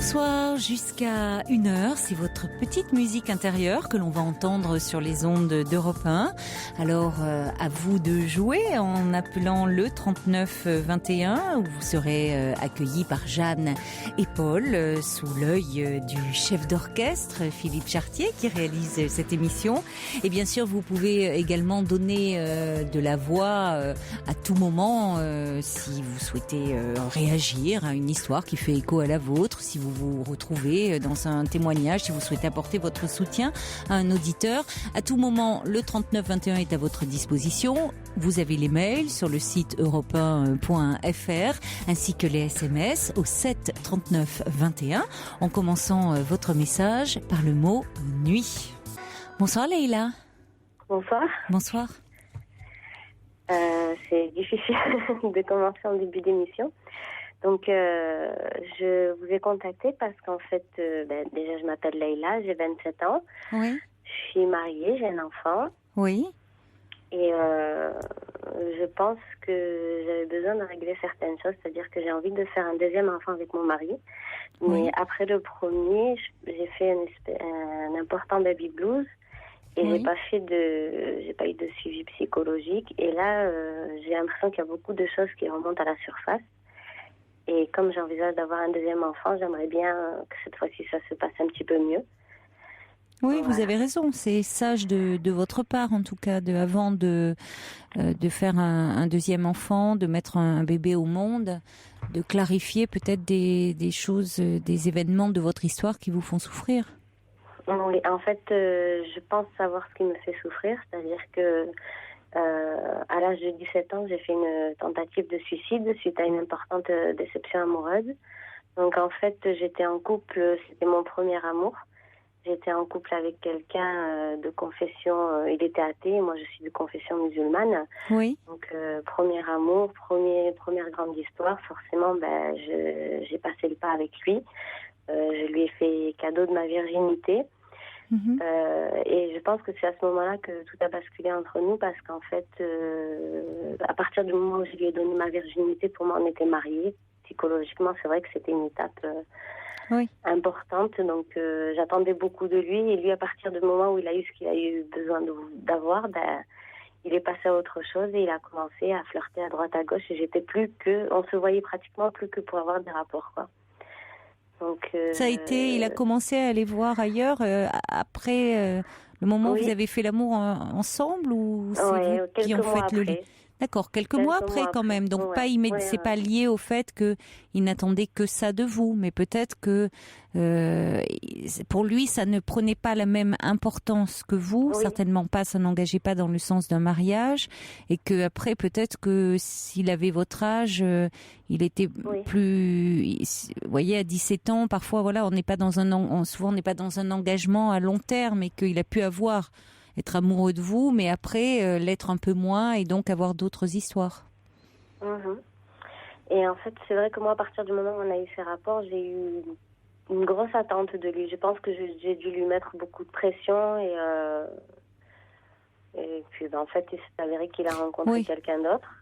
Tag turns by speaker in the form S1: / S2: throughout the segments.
S1: Bonsoir, jusqu'à 1h, c'est votre petite musique intérieure que l'on va entendre sur les ondes d'Europe 1. Alors, à vous de jouer en appelant le 39 21, où vous serez accueillis par Jeanne et Paul, sous l'œil du chef d'orchestre, Philippe Chartier, qui réalise cette émission. Et bien sûr, vous pouvez également donner de la voix à tout moment, si vous souhaitez réagir à une histoire qui fait écho à la vôtre, si vous vous retrouvez dans un témoignage, si vous souhaitez apporter votre soutien à un auditeur. À tout moment, le 39 21 est à votre disposition. Vous avez les mails sur le site europe1.fr ainsi que les SMS au 7 39 21 en commençant votre message par le mot nuit. Bonsoir Leïla.
S2: Bonsoir.
S1: Bonsoir.
S2: C'est difficile de commencer en début d'émission. Donc, je vous ai contacté parce qu'en fait, déjà, je m'appelle Leïla, j'ai 27 ans.
S1: Oui.
S2: Je suis mariée, j'ai un enfant.
S1: Oui.
S2: Et je pense que j'avais besoin de régler certaines choses, c'est-à-dire que j'ai envie de faire un deuxième enfant avec mon mari. Mais
S1: Oui.
S2: après le premier, j'ai fait un important baby blues. Et
S1: Oui.
S2: j'ai pas eu de suivi psychologique. Et là, j'ai l'impression qu'il y a beaucoup de choses qui remontent à la surface. Et comme j'envisage d'avoir un deuxième enfant, j'aimerais bien que cette fois-ci, ça se passe un petit peu mieux.
S1: Oui,
S2: Voilà.
S1: vous avez raison. C'est sage de votre part, en tout cas, avant de faire un deuxième enfant, de mettre un bébé au monde, de clarifier peut-être des choses, des événements de votre histoire qui vous font souffrir.
S2: Oui, en fait, je pense savoir ce qui me fait souffrir, c'est-à-dire que à l'âge de 17 ans, j'ai fait une tentative de suicide suite à une importante déception amoureuse. Donc en fait, j'étais en couple, c'était mon premier amour. J'étais en couple avec quelqu'un de confession, il était athée, moi je suis de confession musulmane.
S1: Oui.
S2: Donc premier amour, première grande histoire, forcément j'ai passé le pas avec lui. Je lui ai fait cadeau de ma virginité.
S1: Mhm.
S2: Et je pense que c'est à ce moment-là que tout a basculé entre nous parce qu'en fait, à partir du moment où je lui ai donné ma virginité, pour moi, on était mariés. Psychologiquement, c'est vrai que c'était une étape
S1: Oui.
S2: importante. Donc, j'attendais beaucoup de lui. Et lui, à partir du moment où il a eu ce qu'il a eu besoin d'avoir, il est passé à autre chose et il a commencé à flirter à droite à gauche. Et on se voyait pratiquement plus que pour avoir des rapports, quoi. Donc,
S1: Il a commencé à aller voir ailleurs après le moment où
S2: oui.
S1: vous avez fait l'amour ensemble, ou c'est
S2: Ouais,
S1: vous qui
S2: quelques
S1: en
S2: mois
S1: faites le lit?
S2: après.
S1: D'accord, quelques mois après quand même. Donc
S2: Ouais,
S1: c'est pas lié au fait que il n'attendait que ça de vous, mais peut-être que pour lui ça ne prenait pas la même importance que vous,
S2: Oui.
S1: certainement pas, ça n'engageait pas dans le sens d'un mariage, et que après peut-être que s'il avait votre âge, il était plus, vous voyez, à 17 ans, parfois voilà, souvent on n'est pas dans un engagement à long terme, et qu'il a pu être amoureux de vous, mais après l'être un peu moins, et donc avoir d'autres histoires.
S2: Mhm. Et en fait, c'est vrai que moi, à partir du moment où on a eu ces rapports, j'ai eu une grosse attente de lui. Je pense que j'ai dû lui mettre beaucoup de pression et puis en fait, il s'est avéré qu'il a rencontré quelqu'un d'autre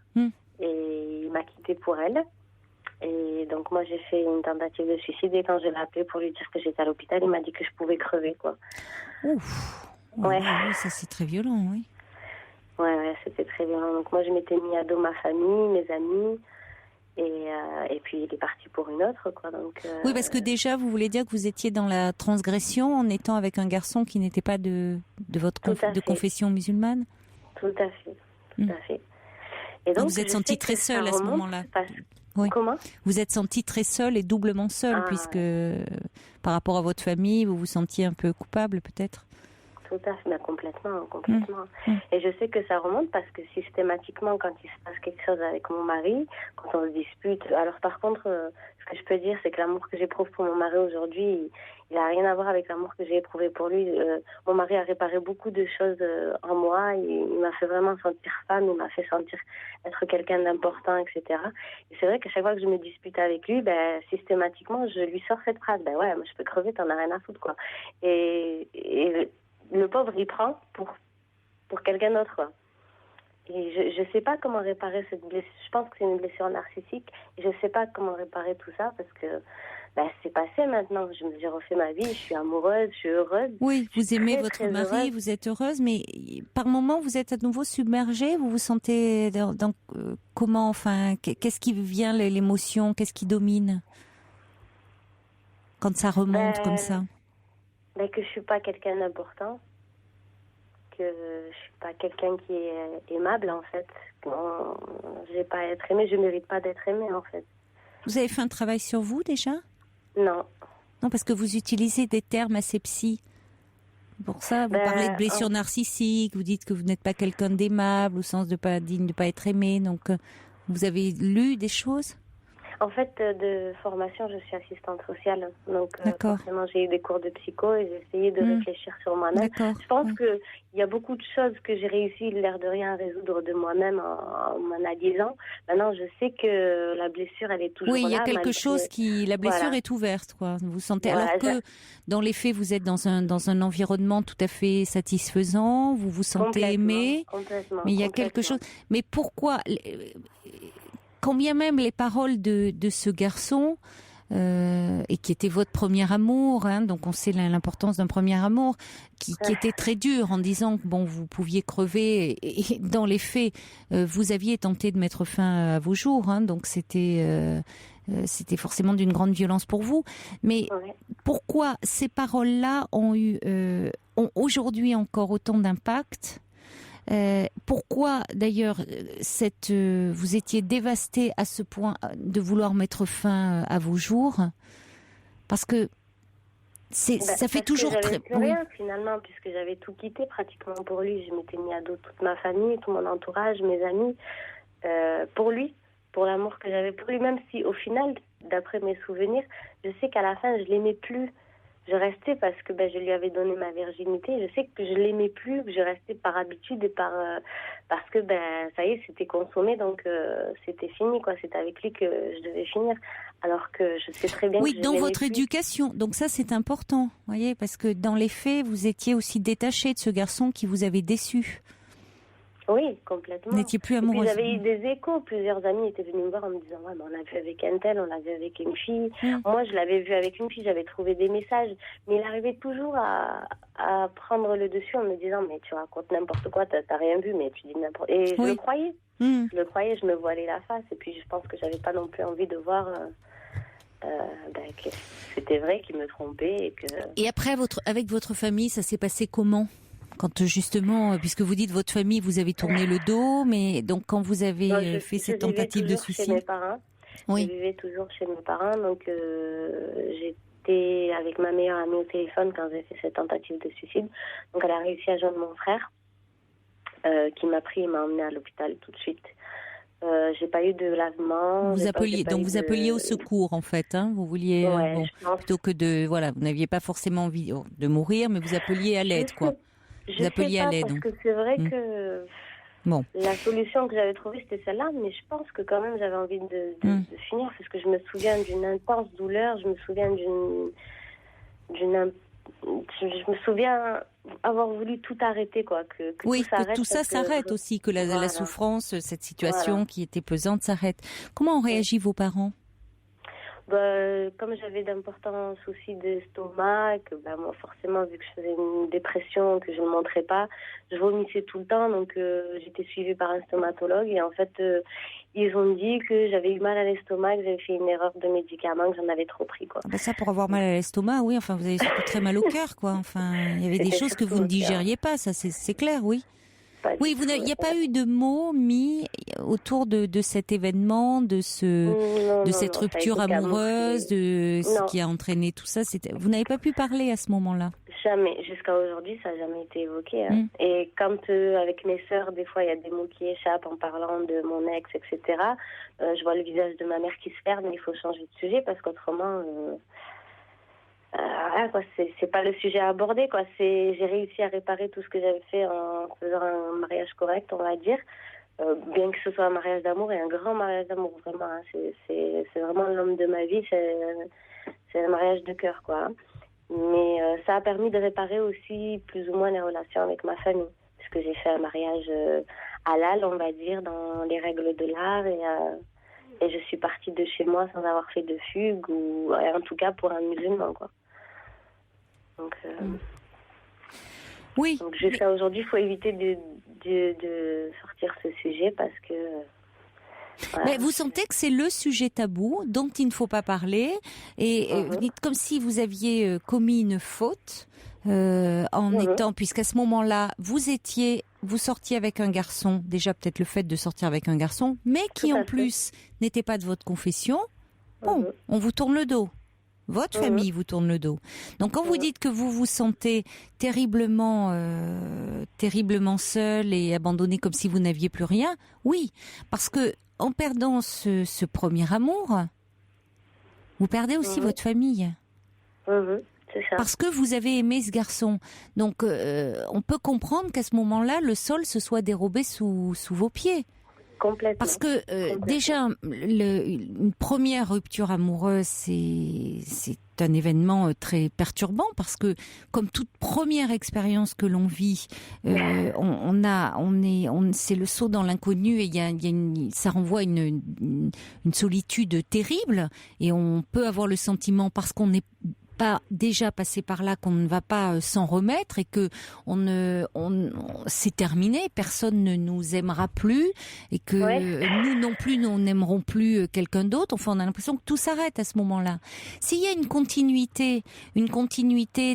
S2: et il m'a quittée pour elle. Et donc moi, j'ai fait une tentative de suicide et quand je l'ai appelé pour lui dire que j'étais à l'hôpital, il m'a dit que je pouvais crever, quoi.
S1: Ouf.
S2: Ouais.
S1: Oui, ça c'est très violent, oui.
S2: Ouais, c'était très violent. Donc moi, je m'étais mis à dos ma famille, mes amis, et puis il est parti pour une autre, quoi. Donc,
S1: oui, parce que déjà, vous voulez dire que vous étiez dans la transgression en étant avec un garçon qui n'était pas de votre confession musulmane.
S2: Tout à fait, tout à fait. Et donc
S1: vous êtes sentie très seule à ce moment-là. Oui.
S2: Comment ?
S1: Vous êtes sentie très seule et doublement seule, puisque par rapport à votre famille, vous vous sentiez un peu coupable, peut-être.
S2: Tout à fait, mais complètement. Et je sais que ça remonte parce que systématiquement, quand il se passe quelque chose avec mon mari, quand on se dispute, alors par contre, ce que je peux dire, c'est que l'amour que j'éprouve pour mon mari aujourd'hui, il n'a rien à voir avec l'amour que j'ai éprouvé pour lui. Mon mari a réparé beaucoup de choses en moi, il m'a fait vraiment sentir femme, il m'a fait sentir être quelqu'un d'important, etc. Et c'est vrai qu'à chaque fois que je me dispute avec lui, systématiquement, je lui sors cette phrase, ouais, moi je peux crever, t'en as rien à foutre, quoi. Et le pauvre, il prend pour quelqu'un d'autre, quoi. Et je sais pas comment réparer cette blessure. Je pense que c'est une blessure narcissique. Et je sais pas comment réparer tout ça parce que c'est passé maintenant. J'ai refait ma vie, je suis amoureuse, je suis heureuse.
S1: Oui, vous aimez
S2: très,
S1: votre
S2: très
S1: mari,
S2: heureuse.
S1: vous êtes heureuse, mais par moment vous êtes à nouveau submergée, vous vous sentez comment, enfin, qu'est-ce qui vient, l'émotion, qu'est-ce qui domine quand ça remonte comme ça?
S2: Que je suis pas quelqu'un d'important, que je suis pas quelqu'un qui est aimable en fait. Je vais pas être aimée, je mérite pas d'être aimée en fait.
S1: Vous avez fait un travail sur vous déjà?
S2: Non.
S1: Non, parce que vous utilisez des termes assez psy. Pour ça, vous parlez de blessures narcissiques, vous dites que vous n'êtes pas quelqu'un d'aimable, au sens de pas digne de pas être aimé. Donc, vous avez lu des choses?
S2: En fait, de formation, je suis assistante sociale. Donc, forcément, j'ai eu des cours de psycho et j'ai essayé de réfléchir sur moi-même. Je pense qu'il y a beaucoup de choses que j'ai réussi, l'air de rien, à résoudre de moi-même en m'analysant. Maintenant, je sais que la blessure, elle est toujours là.
S1: Oui, il y a quelque chose qui... La blessure est ouverte, quoi. Vous sentez... Alors que, dans les faits, vous êtes dans un environnement tout à fait satisfaisant, vous vous sentez aimé.
S2: Complètement.
S1: Mais il y a quelque chose... Mais pourquoi... Quand bien même les paroles de ce garçon, et qui était votre premier amour, hein, donc on sait l'importance d'un premier amour, qui était très dur en disant que bon, vous pouviez crever, et dans les faits, vous aviez tenté de mettre fin à vos jours, hein, donc c'était forcément d'une grande violence pour vous. Mais pourquoi ces paroles-là ont aujourd'hui encore autant d'impact? Pourquoi d'ailleurs vous étiez dévastée à ce point de vouloir mettre fin à vos jours? Parce que ça fait toujours
S2: très... Plus rien finalement, puisque j'avais tout quitté pratiquement pour lui. Je m'étais mis à dos toute ma famille, tout mon entourage, mes amis, pour lui, pour l'amour que j'avais pour lui. Même si au final, d'après mes souvenirs, je sais qu'à la fin je l'aimais plus. Je restais parce que je lui avais donné ma virginité. Je sais que je l'aimais plus, que je restais par habitude et parce que ça y est, c'était consommé, donc c'était fini, quoi. C'était avec lui que je devais finir. Alors que je sais très bien que je
S1: dans votre
S2: plus.
S1: éducation. Donc ça, c'est important, voyez, parce que dans les faits, vous étiez aussi détachée de ce garçon qui vous avait déçu.
S2: Oui, complètement.
S1: Vous n'étiez plus amoureuse.
S2: J'avais eu des échos. Plusieurs amis étaient venus me voir en me disant on l'a vu avec un tel, on l'a vu avec une fille. Moi, je l'avais vu avec une fille, j'avais trouvé des messages. Mais il arrivait toujours à prendre le dessus en me disant mais tu racontes n'importe quoi, t'as rien vu, mais tu dis n'importe quoi. Et je le croyais. Je le croyais, je me voilais la face. Et puis je pense que j'avais pas non plus envie de voir que c'était vrai qu'il me trompait. Et
S1: après, avec votre famille, ça s'est passé comment? Quand justement, puisque vous dites votre famille, vous avez tourné le dos, mais donc quand vous avez fait cette tentative de suicide,
S2: chez mes parents. Je vivais toujours chez mes parents, donc j'étais avec ma meilleure amie au téléphone quand j'ai fait cette tentative de suicide. Donc elle a réussi à joindre mon frère, qui m'a pris et m'a emmené à l'hôpital tout de suite. J'ai pas eu de lavement.
S1: Vous appeliez au secours en fait, hein. Vous vouliez plutôt que vous n'aviez pas forcément envie de mourir, mais vous appeliez à l'aide, quoi.
S2: Je sais pas, parce que c'est vrai que la solution que j'avais trouvée, c'était celle-là, mais je pense que quand même j'avais envie de finir, parce que je me souviens d'une intense douleur, je me souviens je me souviens avoir voulu tout arrêter, quoi, que
S1: tout ça s'arrête aussi, que la souffrance, cette situation qui était pesante s'arrête. Comment ont réagi vos parents?
S2: Comme j'avais d'importants soucis d'estomac, que moi forcément, vu que je faisais une dépression, que je ne montrais pas, je vomissais tout le temps, donc j'étais suivie par un stomatologue et en fait ils ont dit que j'avais eu mal à l'estomac, que j'avais fait une erreur de médicament, que j'en avais trop pris, quoi.
S1: Ça, pour avoir mal à l'estomac, oui, enfin vous avez surtout très mal au cœur, quoi. Enfin, il y avait des choses que vous ne digériez pas, ça c'est clair, oui. Oui, il n'y a pas eu de mots mis autour de cet événement, de cette rupture amoureuse, de ce qui a entraîné tout ça. Vous n'avez pas pu parler à ce moment-là?
S2: Jamais. Jusqu'à aujourd'hui, ça n'a jamais été évoqué. Hein. Et quand, avec mes sœurs, des fois, il y a des mots qui échappent en parlant de mon ex, etc., je vois le visage de ma mère qui se ferme, mais il faut changer de sujet parce qu'autrement... c'est pas le sujet à aborder, quoi. J'ai réussi à réparer tout ce que j'avais fait en faisant un mariage correct, on va dire, bien que ce soit un mariage d'amour et un grand mariage d'amour, vraiment, hein. C'est vraiment l'homme de ma vie, c'est un mariage de cœur, quoi. Mais ça a permis de réparer aussi plus ou moins les relations avec ma famille, puisque j'ai fait un mariage halal, on va dire, dans les règles de l'art. Et je suis partie de chez moi sans avoir fait de fugue, ou en tout cas pour un musulman, quoi. Donc,
S1: oui.
S2: Donc jusqu'à aujourd'hui, il faut éviter de sortir ce sujet parce que... Voilà.
S1: Mais vous sentez que c'est le sujet tabou dont il ne faut pas parler, et vous dites comme si vous aviez commis une faute étant, puisqu'à ce moment-là vous sortiez avec un garçon, déjà peut-être le fait de sortir avec un garçon, mais qui en plus n'était pas de votre confession. Bon, on vous tourne le dos. Votre famille vous tourne le dos. Donc quand vous dites que vous vous sentez terriblement seul et abandonné, comme si vous n'aviez plus rien, oui, parce que en perdant ce premier amour, vous perdez aussi votre famille.
S2: C'est ça.
S1: Parce que vous avez aimé ce garçon. Donc on peut comprendre qu'à ce moment-là, le sol se soit dérobé sous vos pieds.
S2: Complètement.
S1: Parce que déjà, une première rupture amoureuse, c'est un événement très perturbant, parce que comme toute première expérience que l'on vit, c'est le saut dans l'inconnu, et ça renvoie une solitude terrible, et on peut avoir le sentiment, parce qu'on n'est pas déjà passé par là, qu'on ne va pas s'en remettre, et que c'est terminé, personne ne nous aimera plus, et que nous non plus, nous n'aimerons plus quelqu'un d'autre. Enfin, on a l'impression que tout s'arrête à ce moment-là. S'il y a une continuité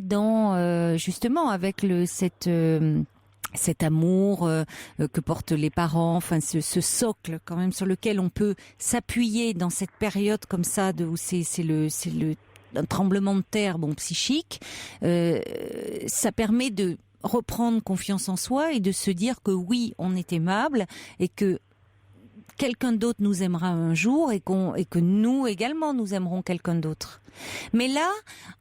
S1: dans justement avec cet amour que portent les parents, enfin ce socle quand même sur lequel on peut s'appuyer dans cette période comme ça où c'est un tremblement de terre, psychique, ça permet de reprendre confiance en soi et de se dire que oui, on est aimable, et que quelqu'un d'autre nous aimera un jour, et que nous également nous aimerons quelqu'un d'autre. Mais là,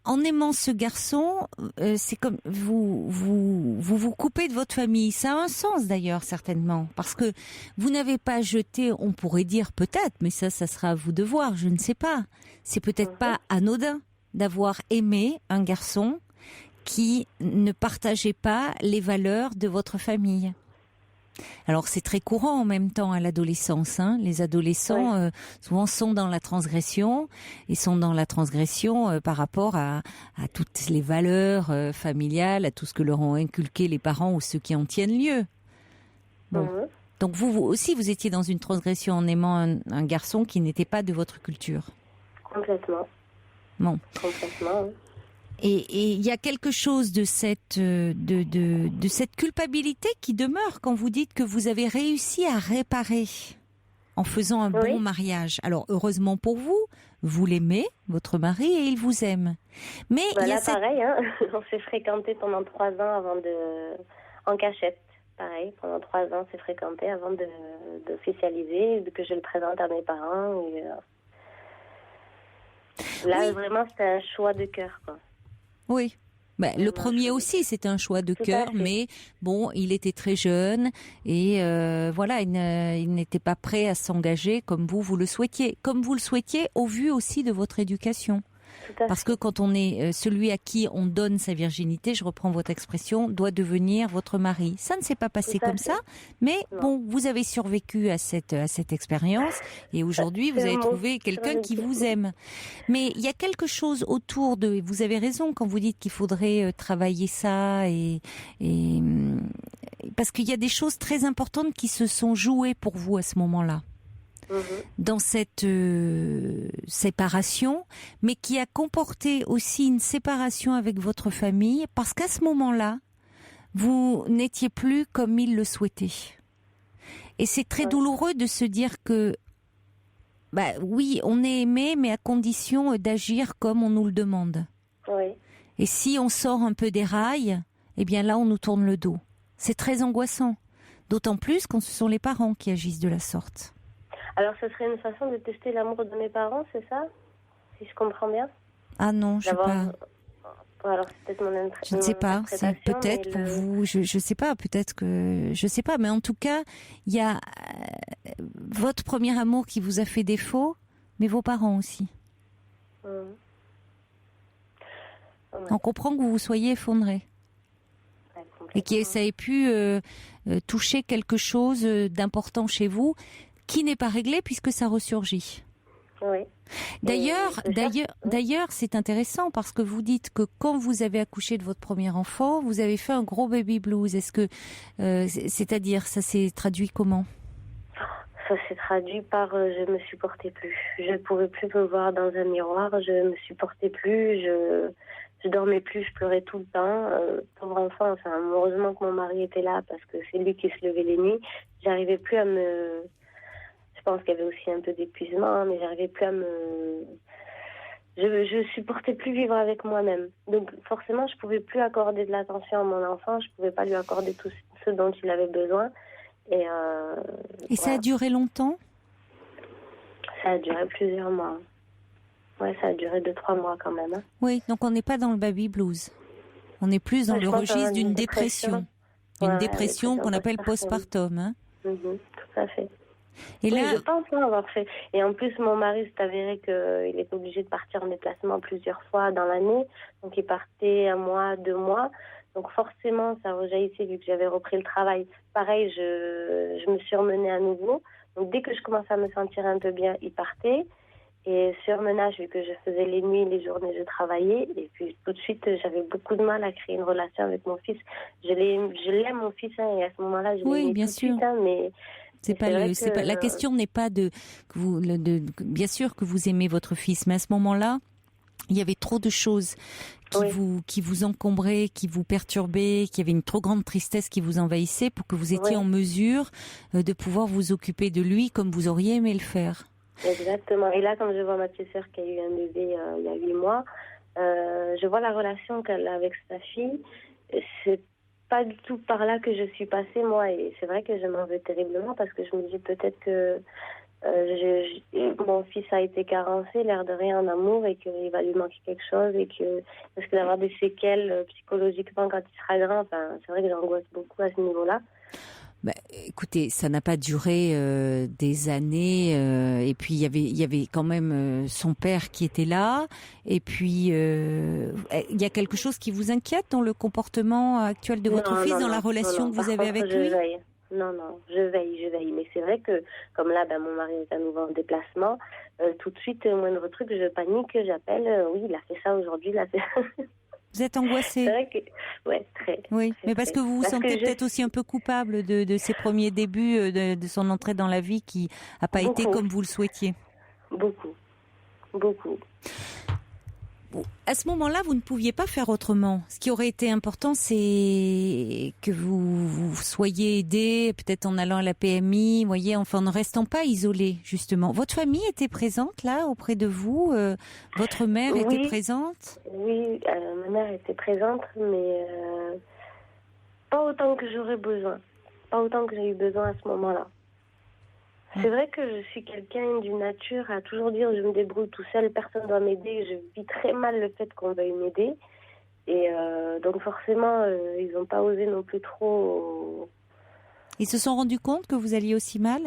S1: en aimant ce garçon, c'est comme vous coupez de votre famille. Ça a un sens d'ailleurs, certainement, parce que vous n'avez pas jeté, on pourrait dire peut-être, mais ça sera à vous de voir, je ne sais pas. C'est peut-être pas anodin d'avoir aimé un garçon qui ne partageait pas les valeurs de votre famille. Alors c'est très courant en même temps à l'adolescence, hein. Les adolescents souvent sont dans la transgression, et sont dans la transgression par rapport à toutes les valeurs familiales, à tout ce que leur ont inculqué les parents ou ceux qui en tiennent lieu. Bon. Donc vous aussi, vous étiez dans une transgression en aimant un garçon qui n'était pas de votre culture.
S2: Complètement.
S1: Bon.
S2: Complètement.
S1: Et il y a quelque chose de cette culpabilité qui demeure quand vous dites que vous avez réussi à réparer en faisant un bon mariage. Alors heureusement pour vous, vous l'aimez, votre mari, et il vous aime. Mais il y a
S2: pareil, hein. On s'est fréquenté pendant 3 ans en cachette. Pareil, pendant 3 ans, on s'est fréquenté avant d'officialiser, que je le présente à mes parents. Et, là, vraiment, c'était un choix de cœur, quoi.
S1: Oui. Le premier aussi, c'était un choix de cœur, mais bon, il était très jeune, et voilà, il n'était pas prêt à s'engager comme vous le souhaitiez. Comme vous le souhaitiez, au vu aussi de votre éducation. Parce que quand on est celui à qui on donne sa virginité, je reprends votre expression, doit devenir votre mari. Ça ne s'est pas passé comme ça, mais bon, vous avez survécu à cette expérience, et aujourd'hui vous avez trouvé quelqu'un qui vous aime. Mais il y a quelque chose autour de, vous avez raison quand vous dites qu'il faudrait travailler ça, et parce qu'il y a des choses très importantes qui se sont jouées pour vous à ce moment-là. Dans cette séparation, mais qui a comporté aussi une séparation avec votre famille, parce qu'à ce moment-là, vous n'étiez plus comme il le souhaitait. Et c'est très douloureux de se dire que, oui, on est aimé, mais à condition d'agir comme on nous le demande. Oui. Et si on sort un peu des rails, eh bien là, on nous tourne le dos. C'est très angoissant. D'autant plus quand ce sont les parents qui agissent de la sorte. Alors, ce serait une façon de tester l'amour de mes parents, c'est ça? Si je comprends bien? Ah non, je sais pas. Alors, c'est peut-être je ne sais pas, c'est peut-être pour vous, je sais pas, peut-être que, je sais pas, mais en tout cas, il y a votre premier amour qui vous a fait défaut, mais vos parents aussi. On comprend que vous soyez effondré. Ouais, Et que ça ait pu toucher quelque chose d'important chez vous qui n'est pas réglé puisque ça ressurgit.
S2: Oui.
S1: D'ailleurs, c'est intéressant parce que vous dites que quand vous avez accouché de votre premier enfant, vous avez fait un gros baby blues. Est-ce que, c'est-à-dire, ça s'est traduit comment?
S2: Ça s'est traduit par je me supportais plus. Je ne pouvais plus me voir dans un miroir. Je me supportais plus. Je dormais plus. Je pleurais tout le temps. Pauvre enfant. Enfin, heureusement que mon mari était là parce que c'est lui qui se levait les nuits. J'arrivais plus à me. Je pense qu'il y avait aussi un peu d'épuisement, mais j'arrivais plus à me. Je supportais plus vivre avec moi-même. Donc forcément, je pouvais plus accorder de l'attention à mon enfant. Je pouvais pas lui accorder tout ce dont il avait besoin. Et
S1: ça a duré longtemps?
S2: Ça a duré plusieurs mois. Ouais, ça a duré 2-3 mois quand même. Hein.
S1: Oui, donc on n'est pas dans le baby blues. On est plus dans le registre d'une dépression. Une dépression qu'on appelle postpartum. Hein.
S2: Tout à fait.
S1: Et
S2: oui,
S1: là,
S2: je pense avoir fait. Et en plus, mon mari s'est avéré qu'il était obligé de partir en déplacement plusieurs fois dans l'année. Donc, il partait 1 mois, 2 mois. Donc, forcément, ça rejaillissait vu que j'avais repris le travail. Pareil, je me surmenais à nouveau. Donc, dès que je commençais à me sentir un peu bien, il partait. Et surmenage, vu que je faisais les nuits, les journées, je travaillais. Et puis, tout de suite, j'avais beaucoup de mal à créer une relation avec mon fils. Je l'aime, mon fils, hein, et à ce moment-là, je l'aimais
S1: bien
S2: tout de
S1: sûr.
S2: suite, hein, mais...
S1: La question n'est pas bien sûr que vous aimez votre fils, mais à ce moment-là, il y avait trop de choses qui vous encombraient, qui vous perturbaient, qui avait une trop grande tristesse qui vous envahissait pour que vous étiez en mesure de pouvoir vous occuper de lui comme vous auriez aimé le faire.
S2: Exactement. Et là, quand je vois ma petite sœur qui a eu un bébé il y a 8 mois, je vois la relation qu'elle a avec sa fille. C'est pas du tout par là que je suis passée, moi. Et c'est vrai que je m'en veux terriblement parce que je me dis peut-être que mon fils a été carencé, l'air de rien en amour, et qu'il va lui manquer quelque chose, et que parce qu'il va avoir des séquelles psychologiquement quand il sera grand. Enfin, c'est vrai que j'angoisse beaucoup à ce niveau-là.
S1: Bah, écoutez, ça n'a pas duré des années, et puis il y avait quand même son père qui était là, et puis il y a quelque chose qui vous inquiète dans le comportement actuel de votre fils, dans la relation que vous avez avec lui?
S2: Non, je veille. Mais c'est vrai que, comme là, mon mari est à nouveau en déplacement, tout de suite, moindre truc, je panique, j'appelle, oui, il a fait ça aujourd'hui, il a fait ça.
S1: Vous êtes angoissée?
S2: C'est vrai que, ouais, très.
S1: Oui, mais parce que vous vous sentez peut-être aussi un peu coupable de ces premiers débuts, de son entrée dans la vie qui n'a pas été comme vous le souhaitiez.
S2: Beaucoup.
S1: À ce moment-là, vous ne pouviez pas faire autrement. Ce qui aurait été important, c'est que vous soyez aidé, peut-être en allant à la PMI, voyez, enfin, en ne restant pas isolé, justement. Votre famille était présente, là, auprès de vous? Votre mère était présente?
S2: Oui, ma mère était présente, mais pas autant que j'aurais besoin. Pas autant que j'ai eu besoin à ce moment-là. C'est vrai que je suis quelqu'un d'une nature à toujours dire je me débrouille tout seul, personne ne doit m'aider. Je vis très mal le fait qu'on veuille m'aider. Et donc forcément, ils n'ont pas osé non plus trop...
S1: Ils se sont rendus compte que vous alliez aussi mal?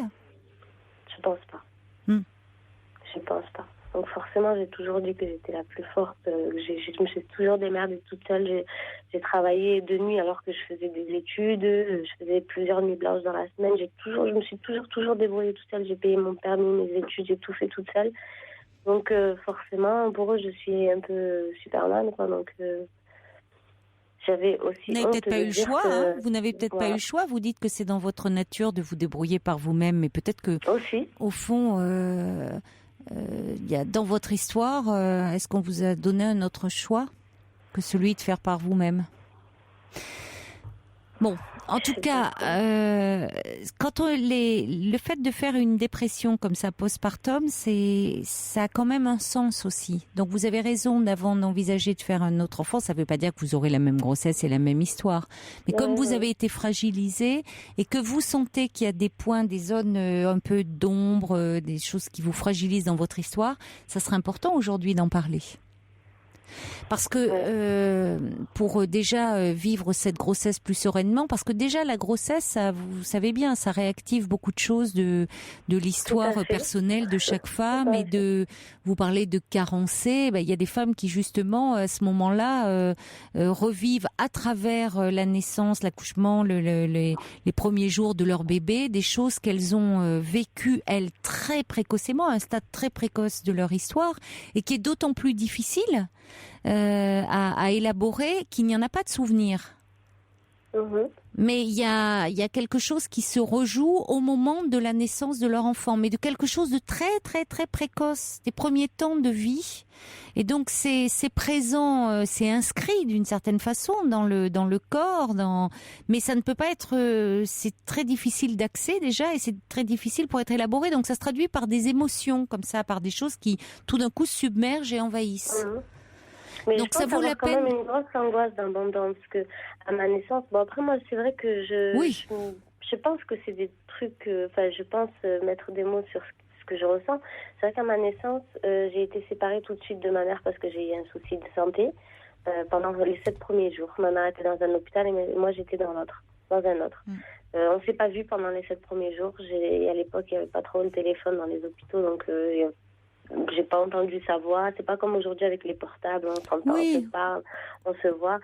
S2: Je pense pas. Je pense pas. Donc forcément, j'ai toujours dit que j'étais la plus forte. Je me suis toujours démerdée toute seule. J'ai travaillé de nuit alors que je faisais des études. Je faisais plusieurs nuits blanches dans la semaine. Je me suis toujours débrouillée toute seule. J'ai payé mon permis, mes études, j'ai tout fait toute seule. Donc forcément, pour eux, je suis un peu Superman, quoi. Donc j'avais aussi.
S1: Vous n'avez peut-être pas eu le choix. Vous n'avez peut-être pas eu le choix. Vous dites que c'est dans votre nature de vous débrouiller par vous-même, mais peut-être que
S2: aussi,
S1: au fond. Il y a dans votre histoire, est-ce qu'on vous a donné un autre choix que celui de faire par vous-même? Bon, en tout cas, quand le fait de faire une dépression comme ça postpartum, ça a quand même un sens aussi. Donc vous avez raison d'envisager de faire un autre enfant. Ça ne veut pas dire que vous aurez la même grossesse et la même histoire. Mais comme vous avez été fragilisé et que vous sentez qu'il y a des points, des zones un peu d'ombre, des choses qui vous fragilisent dans votre histoire, ça serait important aujourd'hui d'en parler. Parce que pour déjà vivre cette grossesse plus sereinement, parce que déjà la grossesse, ça, vous savez bien, ça réactive beaucoup de choses de l'histoire personnelle de chaque femme et vous parlez de carencer, il y a des femmes qui justement à ce moment-là revivent à travers la naissance, l'accouchement, les premiers jours de leur bébé, des choses qu'elles ont vécues elles très précocement, à un stade très précoce de leur histoire et qui est d'autant plus difficile à élaborer qu'il n'y en a pas de souvenir. Mais il y a quelque chose qui se rejoue au moment de la naissance de leur enfant, mais de quelque chose de très très très précoce, des premiers temps de vie. Et donc c'est présent, c'est inscrit d'une certaine façon dans le corps, mais ça ne peut pas être, c'est très difficile d'accès déjà et c'est très difficile pour être élaboré. Donc ça se traduit par des émotions comme ça, par des choses qui tout d'un coup submergent et envahissent.
S2: Mais
S1: donc
S2: je pense
S1: ça vaut la peine.
S2: Quand même une grosse angoisse d'abandon parce que à ma naissance, bon après moi c'est vrai que je pense que c'est des trucs, je pense mettre des mots sur ce que je ressens. C'est vrai qu'à ma naissance, j'ai été séparée tout de suite de ma mère parce que j'ai eu un souci de santé pendant les 7 premiers jours. Ma mère était dans un hôpital et moi j'étais dans un autre. On s'est pas vus pendant les 7 premiers jours. À l'époque il y avait pas trop de téléphone dans les hôpitaux, donc j'ai pas entendu sa voix. C'est pas comme aujourd'hui avec les portables, on s'entend, on se parle, on se voit.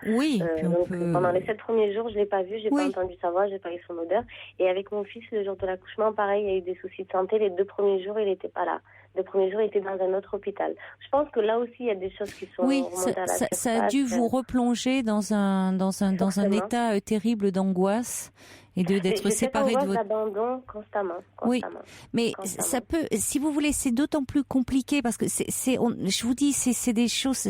S2: Pendant les 7 premiers jours, je l'ai pas vu, j'ai pas entendu sa voix, j'ai pas eu son odeur. Et avec mon fils, le jour de l'accouchement, pareil, il y a eu des soucis de santé. Les 2 premiers jours, il était pas là. Le premier jour, il était dans un autre hôpital. Je pense que là aussi, il y a des choses qui sont remontées à la surface.
S1: Ça a dû vous replonger dans un état terrible d'angoisse et d'être séparé de votre
S2: abandon constamment.
S1: Oui, mais ça peut, si vous voulez, c'est d'autant plus compliqué parce que je vous dis, c'est des choses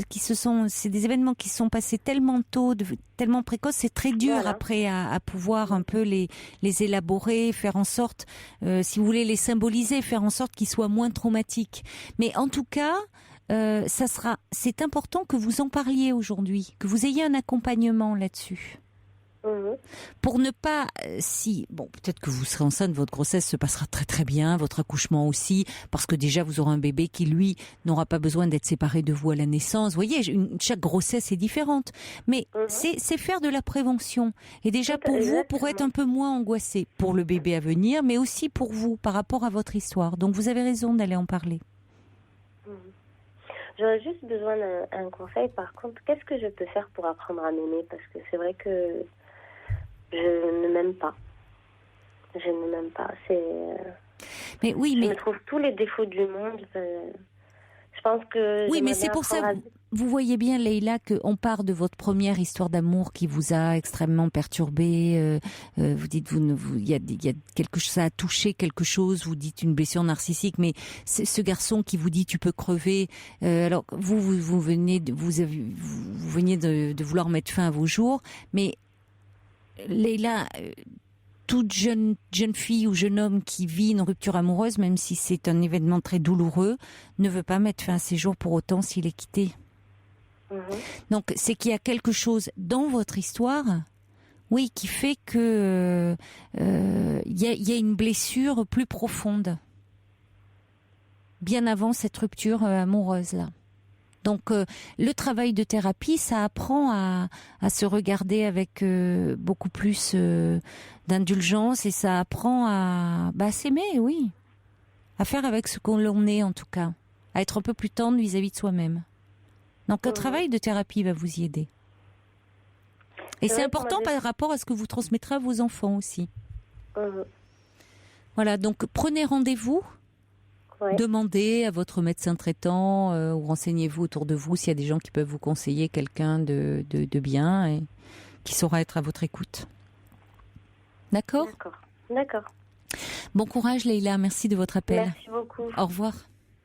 S1: c'est des événements qui se sont passés tellement tôt, tellement précoces, c'est très dur après à pouvoir un peu les élaborer, faire en sorte, si vous voulez, les symboliser, faire en sorte qu'ils soient moins traumatiques. Mais en tout cas, c'est important que vous en parliez aujourd'hui, que vous ayez un accompagnement là-dessus. Pour ne pas, peut-être que vous serez enceinte, votre grossesse se passera très très bien, votre accouchement aussi, parce que déjà vous aurez un bébé qui lui n'aura pas besoin d'être séparé de vous à la naissance. Vous voyez, chaque grossesse est différente, mais c'est faire de la prévention. Et déjà pour être un peu moins angoissé pour le bébé à venir, mais aussi pour vous par rapport à votre histoire. Donc vous avez raison d'aller en parler.
S2: J'aurais juste besoin d'un conseil. Par contre, qu'est-ce que je peux faire pour apprendre à m'aimer? Parce que c'est vrai que je ne m'aime pas. Je ne m'aime pas. Je me trouve tous les défauts du monde. Je pense que...
S1: Oui, mais c'est pour ça... Vous voyez bien, Leïla, qu'on part de votre première histoire d'amour qui vous a extrêmement perturbée. Vous dites, il y a quelque chose, ça a touché quelque chose. Vous dites une blessure narcissique, mais c'est ce garçon qui vous dit tu peux crever. Alors vous veniez de vouloir mettre fin à vos jours, mais Leïla, toute jeune fille ou jeune homme qui vit une rupture amoureuse, même si c'est un événement très douloureux, ne veut pas mettre fin à ses jours pour autant s'il est quitté. Donc c'est qu'il y a quelque chose dans votre histoire, qui fait que y a une blessure plus profonde, bien avant cette rupture amoureuse là. Donc le travail de thérapie, ça apprend à se regarder avec beaucoup plus d'indulgence et ça apprend à s'aimer, à faire avec ce qu'on l'on est en tout cas, à être un peu plus tendre vis-à-vis de soi-même. Donc un travail de thérapie va vous y aider. Et c'est important par rapport à ce que vous transmettrez à vos enfants aussi. Voilà, donc prenez rendez-vous. Demandez à votre médecin traitant ou renseignez-vous autour de vous s'il y a des gens qui peuvent vous conseiller quelqu'un de bien et qui saura être à votre écoute. D'accord ?
S2: D'accord.
S1: Bon courage Leïla, merci de votre appel.
S2: Merci beaucoup.
S1: Au revoir.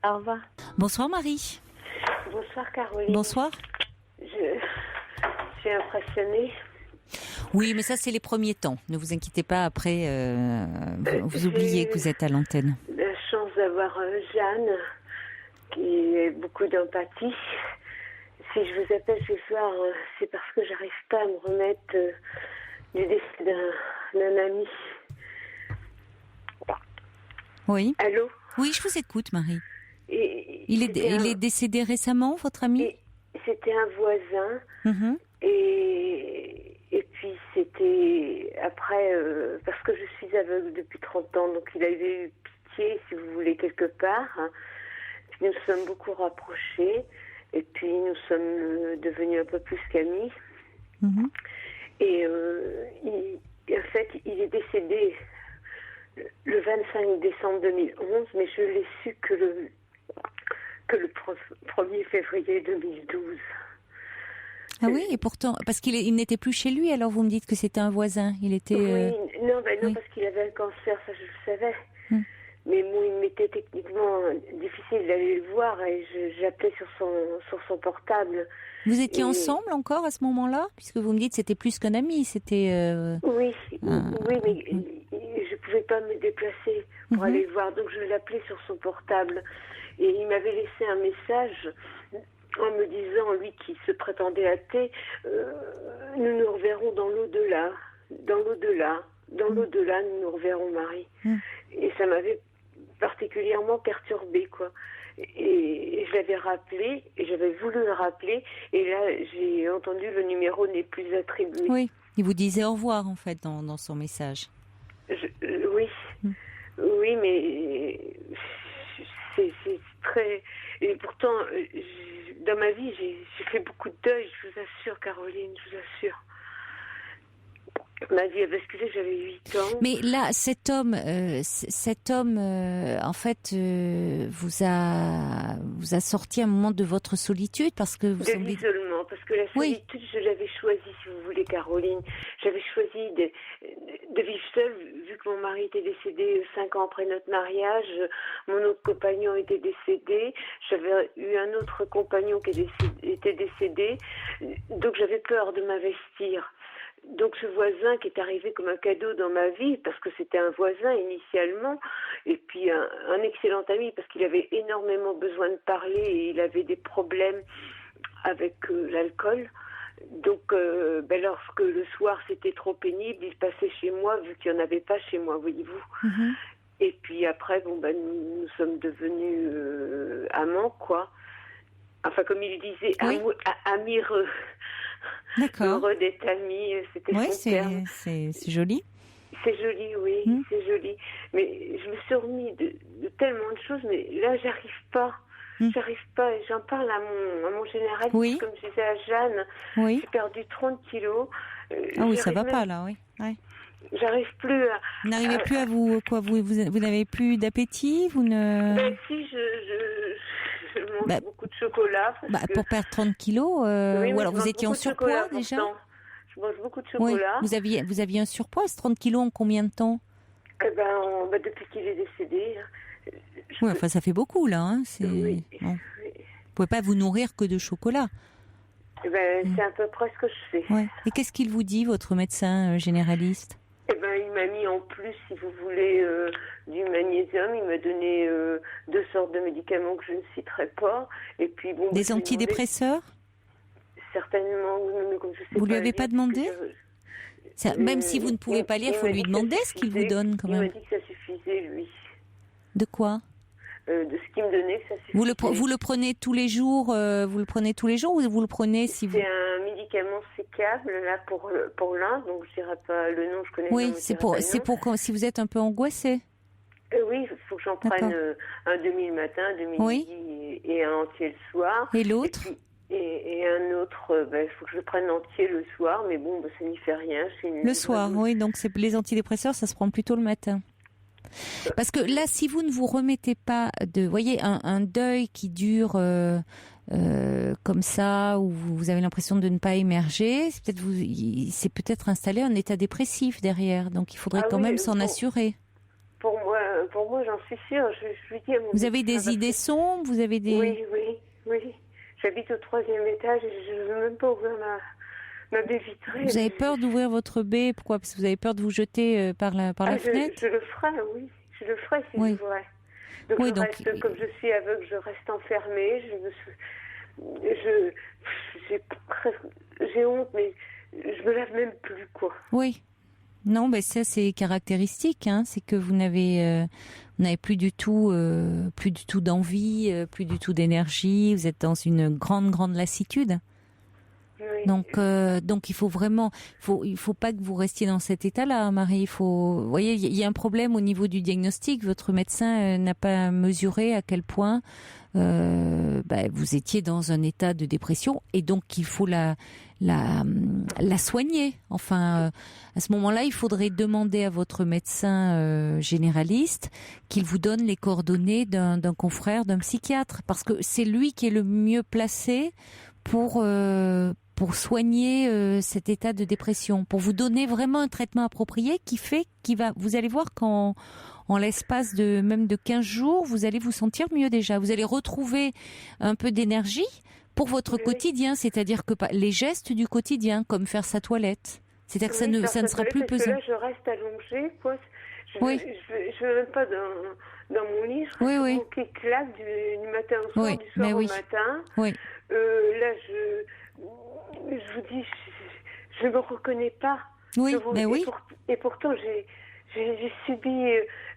S2: Au revoir.
S1: Bonsoir Marie.
S2: Bonsoir Caroline.
S1: Bonsoir.
S2: Je suis impressionnée.
S1: Oui, mais ça c'est les premiers temps. Ne vous inquiétez pas, après vous oubliez que vous êtes à l'antenne.
S2: La chance d'avoir Jeanne qui a beaucoup d'empathie. Si je vous appelle ce soir, c'est parce que j'arrive pas à me remettre du décès d'un ami.
S1: Oui.
S2: Allô ?
S1: Oui, je vous écoute, Marie. Il est décédé récemment, votre ami ?
S3: c'était un voisin. Et puis c'était après, parce que je suis aveugle depuis 30 ans, donc il avait eu pitié, si vous voulez, quelque part. Puis nous sommes beaucoup rapprochés, et puis nous sommes devenus un peu plus qu'amis. Et en fait, il est décédé le 25 décembre 2011, mais je l'ai su que le 1er février 2012.
S1: Ah oui, et pourtant, parce qu'il n'était plus chez lui, alors vous me dites que c'était un voisin. Il était.
S3: Oui, non, parce qu'il avait un cancer, ça je le savais. Mais bon, il m'était techniquement difficile d'aller le voir et j'appelais sur son portable.
S1: Vous étiez ensemble encore à ce moment-là, puisque vous me dites que c'était plus qu'un ami, c'était.
S3: Oui, mais je pouvais pas me déplacer pour aller le voir, donc je l'appelais sur son portable et il m'avait laissé un message en me disant, lui qui se prétendait athée, nous nous reverrons dans l'au-delà, nous nous reverrons, Marie. Et ça m'avait particulièrement perturbée, quoi. Et je l'avais rappelé, et j'avais voulu le rappeler, et là j'ai entendu le numéro n'est plus attribué.
S1: Oui, il vous disait au revoir en fait dans son message.
S3: Oui, mais c'est très... Et pourtant, dans ma vie, j'ai fait beaucoup de deuil, je vous assure, Caroline, je vous assure. Ma vie a basculé, j'avais 8 ans.
S1: Mais là, cet homme, en fait, vous a sorti un moment de votre solitude parce que vous semblez...
S3: l'isolement, parce que la solitude, je l'avais choisie, si vous voulez, Caroline. J'avais choisi de vivre seule, vu que mon mari était décédé 5 ans après notre mariage. Mon autre compagnon était décédé. J'avais eu un autre compagnon qui était décédé. Donc j'avais peur de m'investir. Donc ce voisin qui est arrivé comme un cadeau dans ma vie, parce que c'était un voisin initialement, et puis un excellent ami, parce qu'il avait énormément besoin de parler et il avait des problèmes avec l'alcool. Donc lorsque le soir c'était trop pénible, il passait chez moi, vu qu'il n'y en avait pas chez moi, voyez-vous. Et puis après, nous sommes devenus amants, quoi. Enfin, comme il disait, amireux.
S1: D'accord.
S3: Heureux d'être amis, c'était son terme.
S1: C'est joli.
S3: C'est joli, oui, c'est joli. Mais je me suis remis de tellement de choses, mais là, j'arrive pas. J'arrive pas. Et j'en parle à mon généraliste, comme je disais à Jeanne. J'ai perdu 30 kilos.
S1: Ça va pas, là, oui. Ouais.
S3: J'arrive plus à...
S1: Vous n'arrivez plus à vous n'avez plus d'appétit, vous ne...
S3: Si, je mange beaucoup de chocolat.
S1: Pour perdre 30 kilos, ou alors vous étiez en surpoids déjà.
S3: Je mange beaucoup de chocolat.
S1: Oui. Vous aviez un surpoids, 30 kilos en combien de temps?
S3: Depuis qu'il est décédé.
S1: Ça fait beaucoup là. Hein. Bon. Vous pouvez pas vous nourrir que de chocolat.
S3: C'est à peu près ce que je fais.
S1: Ouais. Et qu'est-ce qu'il vous dit, votre médecin généraliste?
S3: Il m'a mis en plus, si vous voulez, du magnésium. Il m'a donné 2 sortes de médicaments que je ne citerai pas. Et puis,
S1: des antidépresseurs?
S3: Certainement. Comme je sais
S1: vous lui avez pas demandé? Même si vous ne pouvez pas lire, il faut lui demander ce qu'il vous donne quand même.
S3: Il m'a dit que ça suffisait, lui.
S1: De quoi?
S3: De ce qu'il me donnait, que ça suffisait.
S1: Vous le prenez tous les jours ou vous le prenez si vous...
S3: C'est un médicament sécable là pour l'un, donc je dirais pas le nom, je connais le nom.
S1: Oui, c'est pour quand, si vous êtes un peu angoissé.
S3: Oui, il faut que j'en prenne un demi le matin, un demi midi et un entier le soir.
S1: Et l'autre?
S3: Et un autre, il faut que je prenne entier le soir, mais ça n'y fait rien.
S1: Le soir, oui, donc les antidépresseurs, ça se prend plutôt le matin. Parce que là, si vous ne vous remettez pas voyez, un deuil qui dure comme ça, où vous avez l'impression de ne pas émerger, c'est peut-être installé un état dépressif derrière. Donc il faudrait quand même s'en assurer.
S3: Pour moi, j'en suis sûre. Je lui dis à mon
S1: vous avez des idées sombres, vous avez des...
S3: Oui. J'habite au 3e étage et je ne veux même pas ouvrir ma baie vitrée.
S1: Vous avez peur d'ouvrir votre baie? Pourquoi? Parce que vous avez peur de vous jeter par la fenêtre?
S3: Je le ferai, oui. Je le ferai si je voudrais. Donc reste, comme je suis aveugle, je reste enfermée. J'ai honte, mais je me lave même plus, quoi.
S1: Oui. Non, mais ça c'est caractéristique. C'est que vous n'avez plus du tout d'envie, plus du tout d'énergie. Vous êtes dans une grande lassitude.
S3: Oui.
S1: Donc il faut vraiment, il faut pas que vous restiez dans cet état-là, Marie. Vous voyez, il y a un problème au niveau du diagnostic. Votre médecin n'a pas mesuré à quel point vous étiez dans un état de dépression, et donc il faut la soigner. Enfin, à ce moment-là, il faudrait demander à votre médecin généraliste qu'il vous donne les coordonnées d'un confrère, d'un psychiatre, parce que c'est lui qui est le mieux placé pour soigner cet état de dépression, pour vous donner vraiment un traitement approprié vous allez voir qu'en l'espace de 15 jours, vous allez vous sentir mieux déjà. Vous allez retrouver un peu d'énergie pour votre quotidien, c'est-à-dire que les gestes du quotidien, comme faire sa toilette. C'est-à-dire que ça ne sera plus pesant.
S3: Là, je reste allongée, quoi. Je ne vais même pas dans mon lit. Je reste qui claque du matin au soir, du soir au matin. Oui. Là, je vous dis, je ne me reconnais pas.
S1: Oui,
S3: Et pourtant, j'ai subi,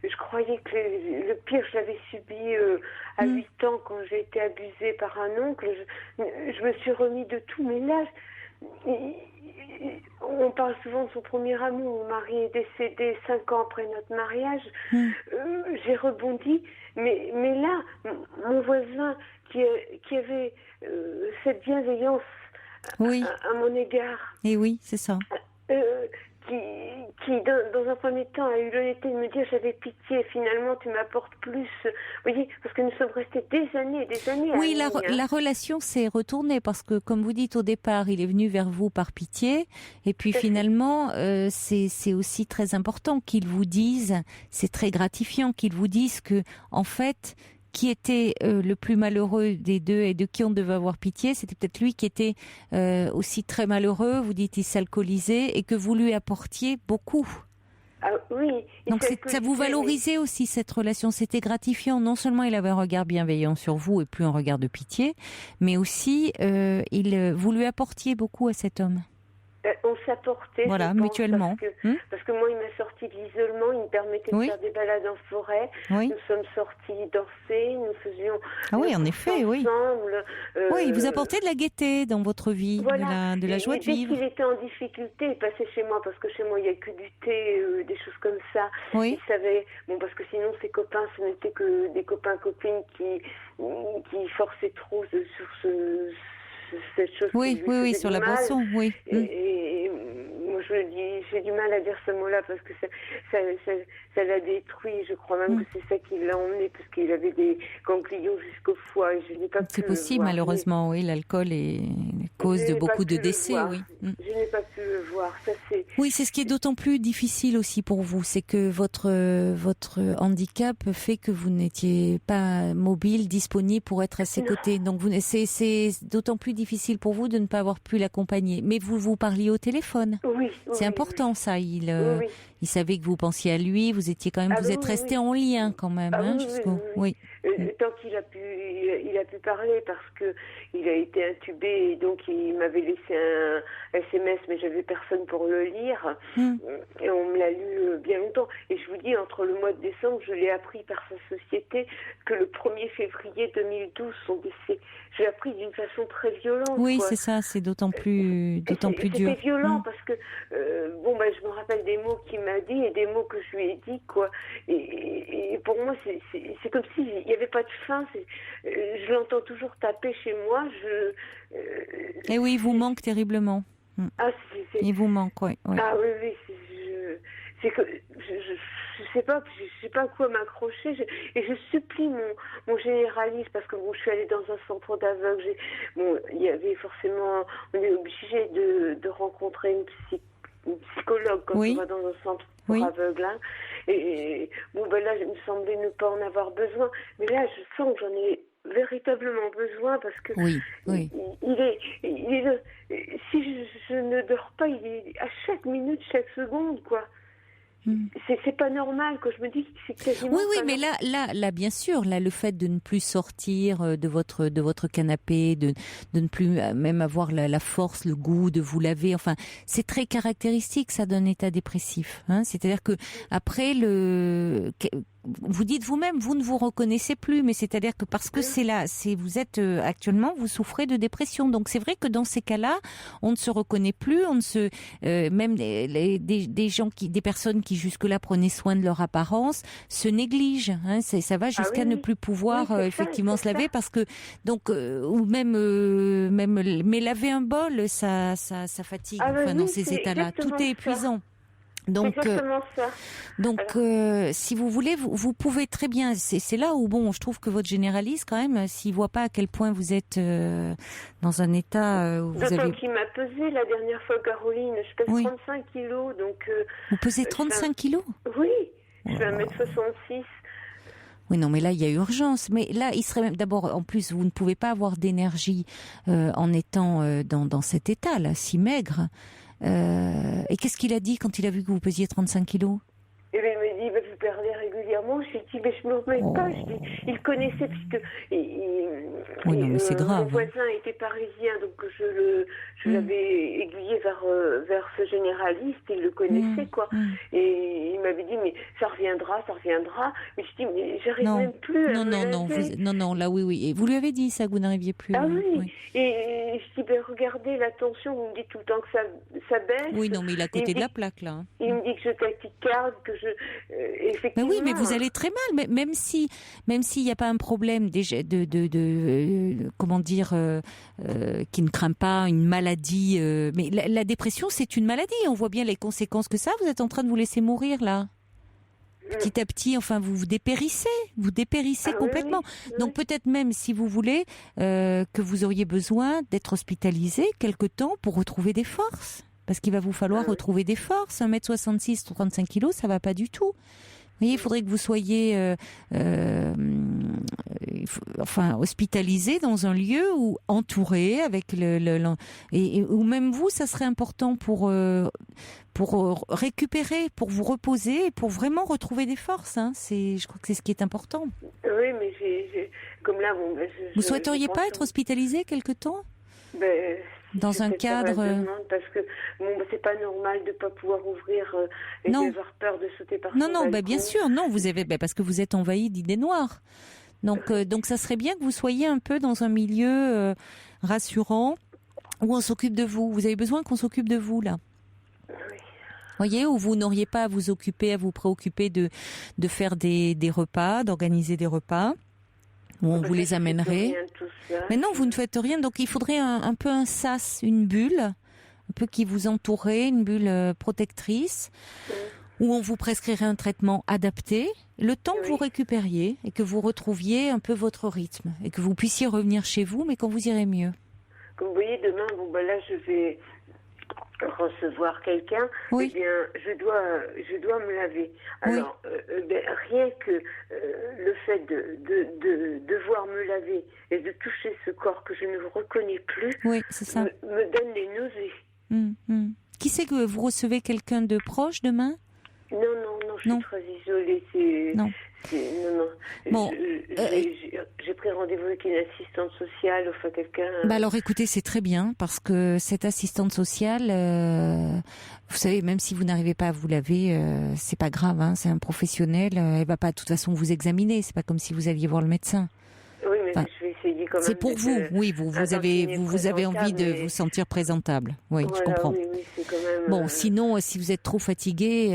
S3: je croyais que le pire, je l'avais subi à 8 ans quand j'ai été abusée par un oncle. Je me suis remis de tout, mais là, on parle souvent de son premier amour. Mon mari est décédé 5 ans après notre mariage. J'ai rebondi, mais là, mon voisin qui avait cette bienveillance à mon égard.
S1: Et oui, c'est ça.
S3: Qui dans un premier temps a eu l'honnêteté de me dire j'avais pitié, finalement tu m'apportes plus. Vous voyez, parce que nous sommes restés des années.
S1: Oui, la relation s'est retournée parce que, comme vous dites au départ, il est venu vers vous par pitié, et puis finalement, c'est aussi très important qu'il vous dise, c'est très gratifiant qu'il vous dise que, en fait, qui était le plus malheureux des deux et de qui on devait avoir pitié, c'était peut-être lui qui était aussi très malheureux. Vous dites il s'alcoolisait et que vous lui apportiez beaucoup.
S3: Ah, oui.
S1: Donc ça vous valorisait aussi cette relation, c'était gratifiant. Non seulement il avait un regard bienveillant sur vous et plus un regard de pitié, mais aussi vous lui apportiez beaucoup à cet homme.
S3: On s'apportait,
S1: voilà, mutuellement.
S3: Parce que moi, il m'a sorti de l'isolement, il me permettait de faire des balades en forêt. Nous sommes sortis danser, nous faisions
S1: en effet,
S3: ensemble.
S1: Oui, il vous apportait de la gaieté dans votre vie, de la joie de vivre.
S3: Dès qu'il était en difficulté, il passait chez moi, parce que chez moi, il n'y a que du thé, des choses comme ça. Il savait, parce que sinon, ses copains, ce n'étaient que des copains-copines qui forçaient trop sur cette chose
S1: sur la boisson,
S3: Et moi, j'ai du mal à dire ce mot-là parce que ça l'a détruit. Je crois même que c'est ça qui l'a emmené, parce qu'il avait des ganglions jusqu'au foie et je n'ai pas pu
S1: C'est possible, malheureusement, l'alcool est cause de beaucoup de décès,
S3: Je n'ai pas pu le voir. Ça,
S1: oui, c'est ce qui est d'autant plus difficile aussi pour vous, c'est que votre handicap fait que vous n'étiez pas mobile, disponible pour être à ses côtés. Donc c'est d'autant plus difficile pour vous de ne pas avoir pu l'accompagner. Mais vous parliez au téléphone. C'est important ça. Il savait que vous pensiez à lui. Vous étiez quand même, vous êtes resté en lien quand même, jusqu'au.
S3: Tant qu'il a pu parler, parce que il a été intubé et donc il m'avait laissé un SMS, mais j'avais personne pour le lire. Et on me l'a lu bien longtemps. Et je vous dis, entre le mois de décembre, je l'ai appris par sa société que le 1er février 2012, son décès. Je l'ai appris d'une façon très violente.
S1: Oui, c'est ça, c'est d'autant plus dur.
S3: C'était violent parce que, je me rappelle des mots qu'il m'a dit et des mots que je lui ai dit, quoi. Et pour moi, c'est comme s'il n'y avait pas de fin. Je l'entends toujours taper chez moi.
S1: Et oui, il vous manque terriblement. Il vous manque, oui.
S3: Ah oui, c'est que je sais pas à quoi m'accrocher, et je supplie mon généraliste, parce que je suis allée dans un centre d'aveugles, il y avait forcément, on est obligé de rencontrer une psychologue quand on va dans un centre pour aveugles, et là il me semblait ne pas en avoir besoin, mais là je sens que j'en ai véritablement besoin, parce que il est si je ne dors pas, il est à chaque minute, chaque seconde, quoi. c'est pas normal, que je me dis que c'est quasiment.
S1: Oui, mais là, bien sûr, là, le fait de ne plus sortir de votre canapé, de ne plus même avoir la force, le goût de vous laver, enfin, c'est très caractéristique, ça, d'un état dépressif. Hein. C'est-à-dire que après vous dites vous-même, vous ne vous reconnaissez plus, mais c'est-à-dire que parce que vous êtes actuellement, vous souffrez de dépression. Donc c'est vrai que dans ces cas-là, on ne se reconnaît plus, même des personnes qui jusque-là prenaient soin de leur apparence se négligent. Hein, ça va jusqu'à ne plus pouvoir effectivement se laver parce que ou même mais laver un bol, ça fatigue. Dans ces états-là, tout est épuisant. Donc, si vous voulez, vous pouvez très bien. C'est là où je trouve que votre généraliste, quand même, s'il voit pas à quel point vous êtes dans un état où vous avez.
S3: Qui m'a pesé la dernière fois, Caroline. Je pèse 35 kilos, donc.
S1: Vous pesez 35 kilos ?
S3: Oui, je fais 1m66.
S1: Oui, non, mais là, il y a urgence. Mais là, il serait même d'abord, en plus, vous ne pouvez pas avoir d'énergie en étant dans cet état-là, si maigre. Et qu'est-ce qu'il a dit quand il a vu que vous pesiez 35 kilos ?
S3: Et bien, il m'a dit, vous perdez régulièrement. Je lui ai dit, mais je ne me remets pas. Il connaissait, puisque
S1: non, mais c'est grave.
S3: Mon voisin était parisien, donc je l'avais aiguillé vers ce généraliste. Il le connaissait, quoi. Et il m'avait dit, mais ça reviendra. Mais je dis, mais j'arrive même plus à
S1: Non, là, oui. Et vous lui avez dit ça, que vous n'arriviez plus.
S3: Ah oui. Et je dis, regardez la tension, vous me dites tout le temps que ça baisse.
S1: Oui, non, mais il est à côté de la plaque, là.
S3: Il me dit que je tachycarde, que effectivement.
S1: Mais oui, mais vous allez très mal, même s'il n'y a pas un problème déjà comment dire, qui ne craint pas une maladie. Mais la dépression, c'est une maladie. On voit bien les conséquences que ça. Vous êtes en train de vous laisser mourir là. Petit à petit, enfin, vous dépérissez complètement. Oui. Donc peut-être même, si vous voulez, que vous auriez besoin d'être hospitalisé quelque temps pour retrouver des forces. Parce qu'il va vous falloir retrouver des forces. 1m66, 35 kilos, ça va pas du tout. Vous voyez, il faudrait que vous soyez hospitalisé dans un lieu où entouré avec ou même vous, ça serait important pour récupérer, pour vous reposer et pour vraiment retrouver des forces. Hein. Je crois que c'est ce qui est important.
S3: Oui, mais comme là,
S1: vous souhaiteriez pas être hospitalisé quelque temps ? Dans un cadre.
S3: Parce que c'est pas normal de pas pouvoir ouvrir et d'avoir peur de sauter par son balcon.
S1: Bien sûr, non, vous avez parce que vous êtes envahi d'idées noires. Donc ça serait bien que vous soyez un peu dans un milieu rassurant où on s'occupe de vous. Vous avez besoin qu'on s'occupe de vous là.
S3: Oui.
S1: Voyez, où vous n'auriez pas à vous occuper, à vous préoccuper de faire des repas, d'organiser des repas. Où on vous les amènerait. Mais non, vous ne faites rien. Donc il faudrait un peu un sas, une bulle, un peu qui vous entourait, une bulle protectrice, où on vous prescrirait un traitement adapté, le temps que vous récupériez et que vous retrouviez un peu votre rythme et que vous puissiez revenir chez vous, mais quand vous irez mieux.
S3: Comme vous voyez, demain, là, je vais recevoir quelqu'un, eh bien, je dois me laver. Alors, rien que le fait de devoir me laver et de toucher ce corps que je ne reconnais plus,
S1: c'est ça.
S3: me donne des nausées.
S1: Qui c'est que vous recevez quelqu'un de proche demain ?
S3: Non, je suis très isolée. Non. Bon, j'ai pris rendez-vous avec une assistante sociale, enfin quelqu'un.
S1: Alors écoutez, c'est très bien parce que cette assistante sociale, vous savez, même si vous n'arrivez pas à vous laver, c'est pas grave, hein, c'est un professionnel, elle va pas de toute façon vous examiner, c'est pas comme si vous alliez voir le médecin.
S3: Oui, mais je vais essayer quand même.
S1: C'est pour vous, vous avez envie de vous sentir présentable. Oui, voilà, je comprends.
S3: Oui, c'est quand même,
S1: sinon, si vous êtes trop fatigué,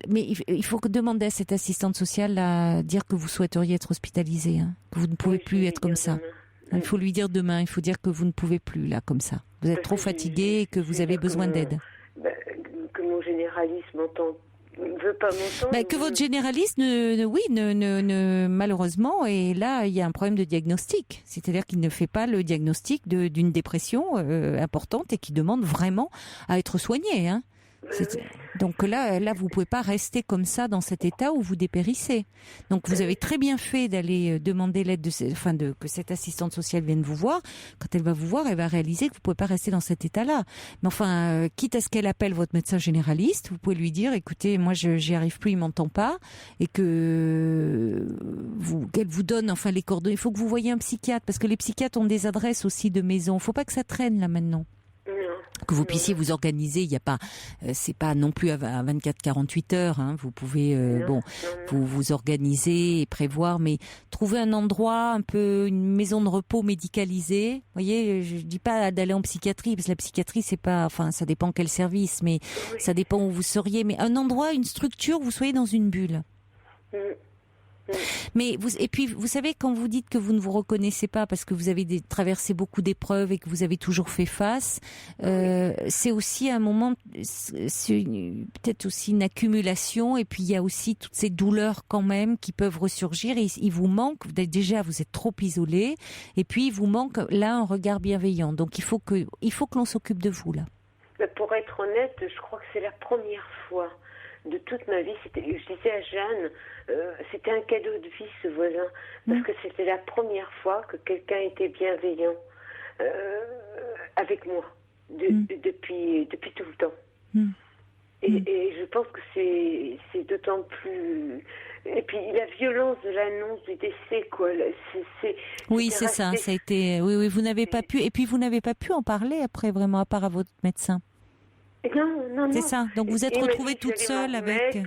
S1: mais il faut demander à cette assistante sociale à dire que vous souhaiteriez être hospitalisé, hein, que vous ne pouvez plus être comme ça. Il faut lui dire demain, il faut dire que vous ne pouvez plus là comme ça. Vous êtes trop fatigué et que vous avez besoin d'aide.
S3: Que mon généraliste m'entend. Veut pas m'entendre.
S1: Que votre généraliste malheureusement, et là il y a un problème de diagnostic, c'est-à-dire qu'il ne fait pas le diagnostic d'une dépression importante et qui demande vraiment à être soigné. Hein. Donc là, vous pouvez pas rester comme ça dans cet état où vous dépérissez. Donc vous avez très bien fait d'aller demander l'aide que cette assistante sociale vienne vous voir. Quand elle va vous voir, elle va réaliser que vous pouvez pas rester dans cet état-là. Mais enfin, quitte à ce qu'elle appelle votre médecin généraliste, vous pouvez lui dire, écoutez, moi j'y arrive plus, il m'entend pas, et qu'elle vous donne les coordonnées. Il faut que vous voyiez un psychiatre, parce que les psychiatres ont des adresses aussi de maison. Il faut pas que ça traîne là maintenant. Que vous puissiez vous organiser, il y a pas, c'est pas non plus à 24-48 heures. Hein, vous pouvez vous organiser et prévoir, mais trouver un endroit un peu, une maison de repos médicalisée. Vous voyez, je dis pas d'aller en psychiatrie, parce que la psychiatrie c'est pas, ça dépend quel service, mais ça dépend où vous seriez. Mais un endroit, une structure, où vous soyez dans une bulle. Mais vous savez, quand vous dites que vous ne vous reconnaissez pas parce que vous avez traversé beaucoup d'épreuves et que vous avez toujours fait face, c'est aussi un moment, c'est peut-être aussi une accumulation, et puis il y a aussi toutes ces douleurs quand même qui peuvent ressurgir, et il vous manque, déjà vous êtes trop isolé, et puis il vous manque là un regard bienveillant. Donc il faut que l'on s'occupe de vous là.
S3: Pour être honnête, je crois que c'est la première fois de toute ma vie. Je disais à Jeanne, c'était un cadeau de vie, ce voisin, parce que c'était la première fois que quelqu'un était bienveillant avec moi depuis tout le temps. Et je pense que c'est d'autant plus. Et puis la violence de l'annonce du décès, quoi.
S1: Oui, c'est ça. Ça a été. Oui, vous n'avez pas pu. Et puis vous n'avez pas pu en parler après, vraiment, à part à votre médecin.
S3: Non.
S1: C'est ça. Donc vous êtes retrouvée toute seule avec.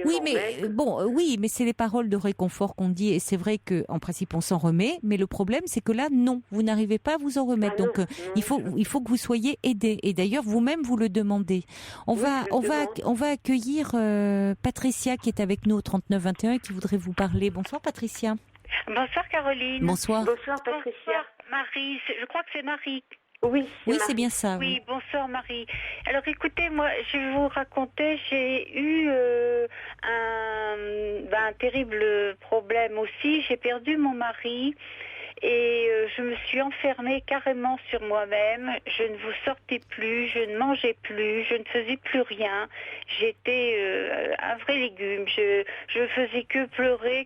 S1: Oui, mais c'est les paroles de réconfort qu'on dit, et c'est vrai que en principe on s'en remet, mais le problème c'est que là non, vous n'arrivez pas à vous en remettre. Donc il faut que vous soyez aidés. Et d'ailleurs vous-même vous le demandez. On va accueillir Patricia qui est avec nous au 3921 et qui voudrait vous parler. Bonsoir Patricia.
S4: Bonsoir Caroline.
S1: Bonsoir.
S3: Bonsoir Patricia.
S4: Bonsoir Marie. Je crois que c'est Marie.
S3: Oui,
S1: c'est bien ça.
S4: Oui, bonsoir Marie. Alors écoutez, moi je vais vous raconter, j'ai eu un terrible problème aussi. J'ai perdu mon mari et je me suis enfermée carrément sur moi-même. Je ne vous sortais plus, je ne mangeais plus, je ne faisais plus rien. J'étais un vrai légume. Je faisais que pleurer.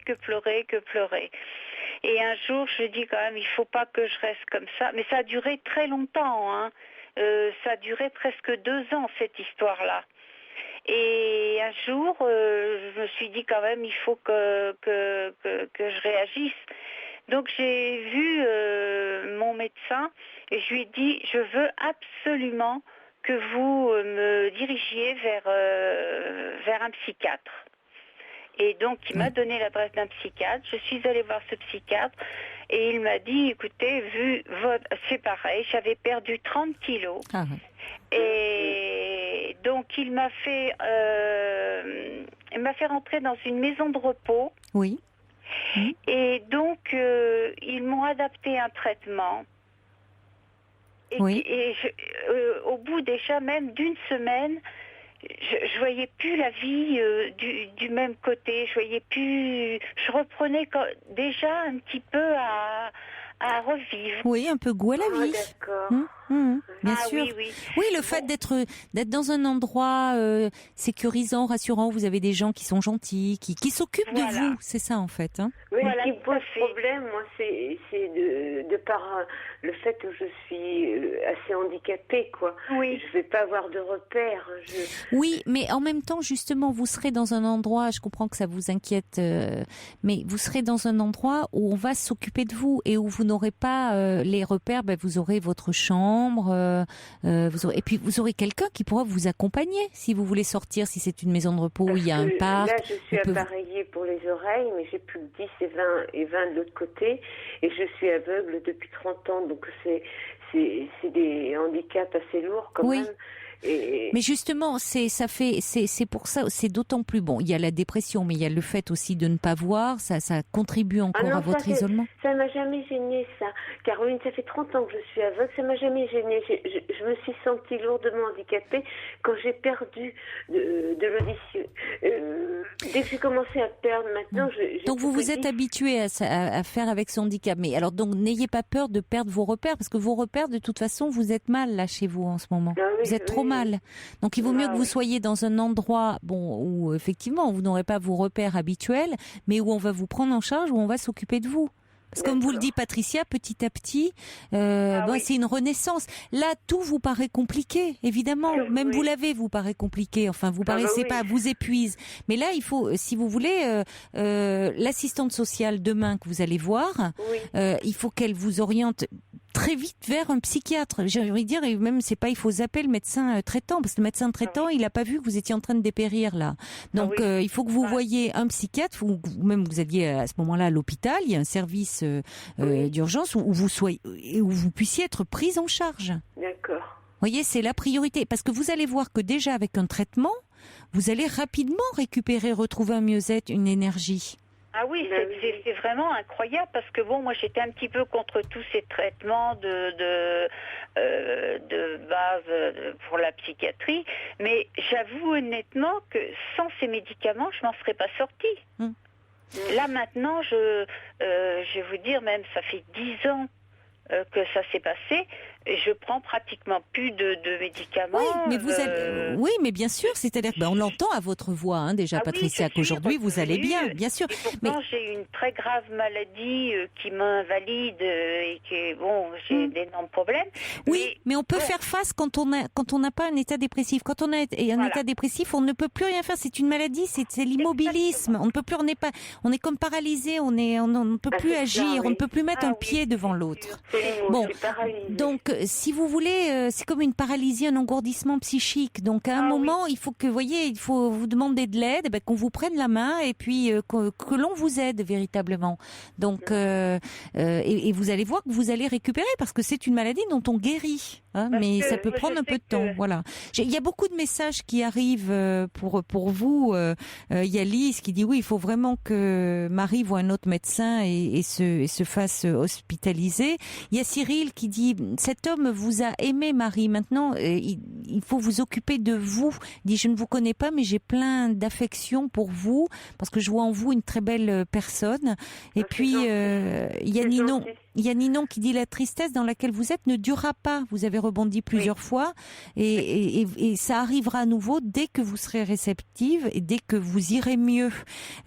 S4: Et un jour, je dis quand même, il faut pas que je reste comme ça. Mais ça a duré très longtemps, hein. Ça a duré presque 2 ans, cette histoire-là. Et un jour, je me suis dit quand même, il faut que je réagisse. Donc j'ai vu mon médecin et je lui ai dit, je veux absolument que vous me dirigiez vers un psychiatre. Et donc, il m'a donné l'adresse d'un psychiatre. Je suis allée voir ce psychiatre et il m'a dit, écoutez, c'est pareil, j'avais perdu 30 kilos. Et donc, il m'a fait rentrer dans une maison de repos.
S1: Oui.
S4: Et donc, ils m'ont adapté un traitement. Et au bout déjà même d'une semaine, je voyais plus la vie du même côté. Je reprenais déjà un petit peu à revivre.
S1: Oui, un peu goût à la vie.
S3: D'accord.
S1: Bien sûr. Oui, le fait d'être dans un endroit sécurisant, rassurant, où vous avez des gens qui sont gentils, qui s'occupent de vous, c'est ça en fait. Hein.
S3: Oui, ce qui me pose problème, moi, c'est de par le fait que je suis assez handicapée, quoi.
S4: Oui.
S3: Je vais pas avoir de repères.
S1: Oui, mais en même temps, justement, vous serez dans un endroit, je comprends que ça vous inquiète, mais vous serez dans un endroit où on va s'occuper de vous et où vous n'aurez pas les repères. Vous aurez votre chambre, et puis vous aurez quelqu'un qui pourra vous accompagner si vous voulez sortir, si c'est une maison de repos où il y a un parc.
S3: Là, je suis appareillée pour les oreilles, mais j'ai plus que 10 et 20 de l'autre côté, et je suis aveugle depuis 30 ans, donc c'est des handicaps assez lourds quand même.
S1: Mais justement, c'est pour ça, c'est d'autant plus bon. Il y a la dépression, mais il y a le fait aussi de ne pas voir, ça contribue encore à votre isolement.
S3: Ça m'a jamais gênée, ça. Caroline, ça fait 30 ans que je suis aveugle, ça m'a jamais gênée. Je me suis sentie lourdement handicapée quand j'ai perdu de l'audition. Dès que j'ai commencé à perdre, maintenant,
S1: donc vous vous êtes habitué à faire avec ce handicap. Mais alors, donc, n'ayez pas peur de perdre vos repères, parce que vos repères, de toute façon, vous êtes mal là chez vous en ce moment. Vous êtes trop mal. Donc il vaut mieux que vous soyez dans un endroit où effectivement vous n'aurez pas vos repères habituels, mais où on va vous prendre en charge, où on va s'occuper de vous. Parce que comme vous le dit Patricia, petit à petit, c'est une renaissance. Là, tout vous paraît compliqué, évidemment. Même vous paraît compliqué. Enfin, vous paraissez pas, vous épuise. Mais là, il faut, si vous voulez, l'assistante sociale demain que vous allez voir, il faut qu'elle vous oriente très vite vers un psychiatre. J'ai envie de dire, et même il faut zapper le médecin traitant, parce que le médecin traitant, il n'a pas vu que vous étiez en train de dépérir là. Donc il faut que vous voyiez un psychiatre, ou même vous alliez à ce moment-là à l'hôpital, il y a un service d'urgence où vous puissiez être prise en charge.
S3: D'accord.
S1: Vous voyez, c'est la priorité, parce que vous allez voir que déjà avec un traitement, vous allez rapidement retrouver un mieux-être, une énergie.
S4: Ah oui, c'est vraiment incroyable parce que moi j'étais un petit peu contre tous ces traitements de base pour la psychiatrie, mais j'avoue honnêtement que sans ces médicaments, je m'en serais pas sortie. Là maintenant, je vais vous dire, même ça fait 10 ans que ça s'est passé, et je prends pratiquement plus de médicaments.
S1: Oui, mais bien sûr, c'est-à-dire on l'entend à votre voix déjà, Patricia, qu'aujourd'hui vous allez bien, bien sûr.
S4: Mais j'ai une très grave maladie qui m'invalide et que j'ai d'énormes problèmes.
S1: Oui, mais on peut faire face quand on n'a pas un état dépressif. Quand on a un état dépressif, on ne peut plus rien faire. C'est une maladie, c'est l'immobilisme. On ne peut plus, on est comme paralysé, on ne peut plus agir, on ne peut plus mettre un pied devant l'autre. Bon, donc si vous voulez, c'est comme une paralysie, un engourdissement psychique. Donc à un moment, il faut vous demander de l'aide, qu'on vous prenne la main et puis que l'on vous aide véritablement. Donc et vous allez voir que vous allez récupérer parce que c'est une maladie dont on guérit. Mais ça peut prendre un peu de temps. Voilà. Il y a beaucoup de messages qui arrivent pour vous. Il y a Lise qui dit oui, il faut vraiment que Marie voie un autre médecin et se fasse hospitaliser. Il y a Cyril qui dit cet homme vous a aimé, Marie. Maintenant, il faut vous occuper de vous. Il dit je ne vous connais pas, mais j'ai plein d'affection pour vous parce que je vois en vous une très belle personne. Et puis il y a Ninon. Il y a Ninon qui dit la tristesse dans laquelle vous êtes ne durera pas. Vous avez rebondi plusieurs fois et ça arrivera à nouveau dès que vous serez réceptive et dès que vous irez mieux.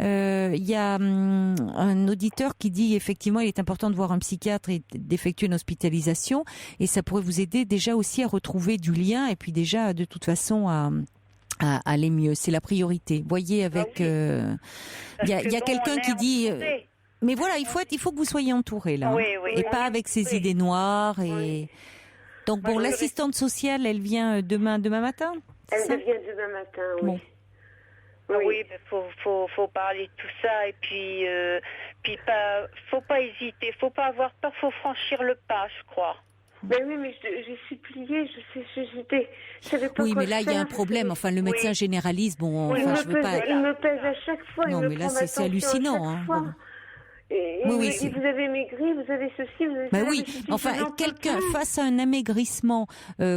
S1: Il y a un auditeur qui dit effectivement il est important de voir un psychiatre et d'effectuer une hospitalisation et ça pourrait vous aider déjà aussi à retrouver du lien et puis déjà de toute façon à aller mieux. C'est la priorité. Voyez avec il y a quelqu'un qui dit mais voilà, il faut que vous soyez entouré là, et pas avec ces idées noires. Et donc l'assistante sociale, elle vient demain matin.
S3: Elle vient demain matin, oui.
S1: Bon.
S4: Oui, faut parler de tout ça et puis faut pas hésiter, faut pas avoir peur, faut franchir le pas, je crois.
S3: Ben oui, mais j'ai supplié, je savais pas.
S1: Oui, mais là il y a un problème. Enfin, le médecin généraliste,
S3: il me pèse à chaque fois.
S1: Non, mais là c'est hallucinant.
S3: Et vous avez maigri, vous avez ceci, vous avez
S1: oui, enfin, quelqu'un face à un amaigrissement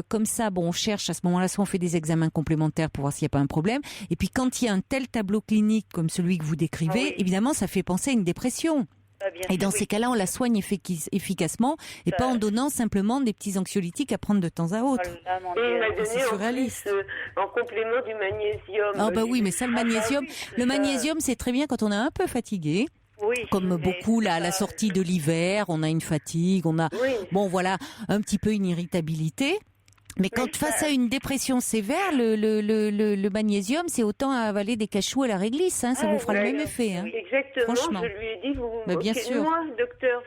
S1: comme ça, on cherche à ce moment-là, soit on fait des examens complémentaires pour voir s'il n'y a pas un problème. Et puis quand il y a un tel tableau clinique comme celui que vous décrivez, évidemment, ça fait penser à une dépression. Et dans ces cas-là, on la soigne efficacement et pas en donnant simplement des petits anxiolytiques à prendre de temps à autre.
S3: Il m'a donné surréaliste. En complément du magnésium.
S1: Ah oui, mais ça, le magnésium, c'est très bien quand on est un peu fatigué. Comme beaucoup là, à la sortie de l'hiver, on a une fatigue, on a un petit peu une irritabilité. Mais quand face à une dépression sévère, le magnésium, c'est autant avaler des cachous à la réglisse, ça vous fera le même effet.
S3: Exactement.
S1: Franchement.
S3: Je lui ai dit, vous
S1: bien sûr.
S3: moi, docteur.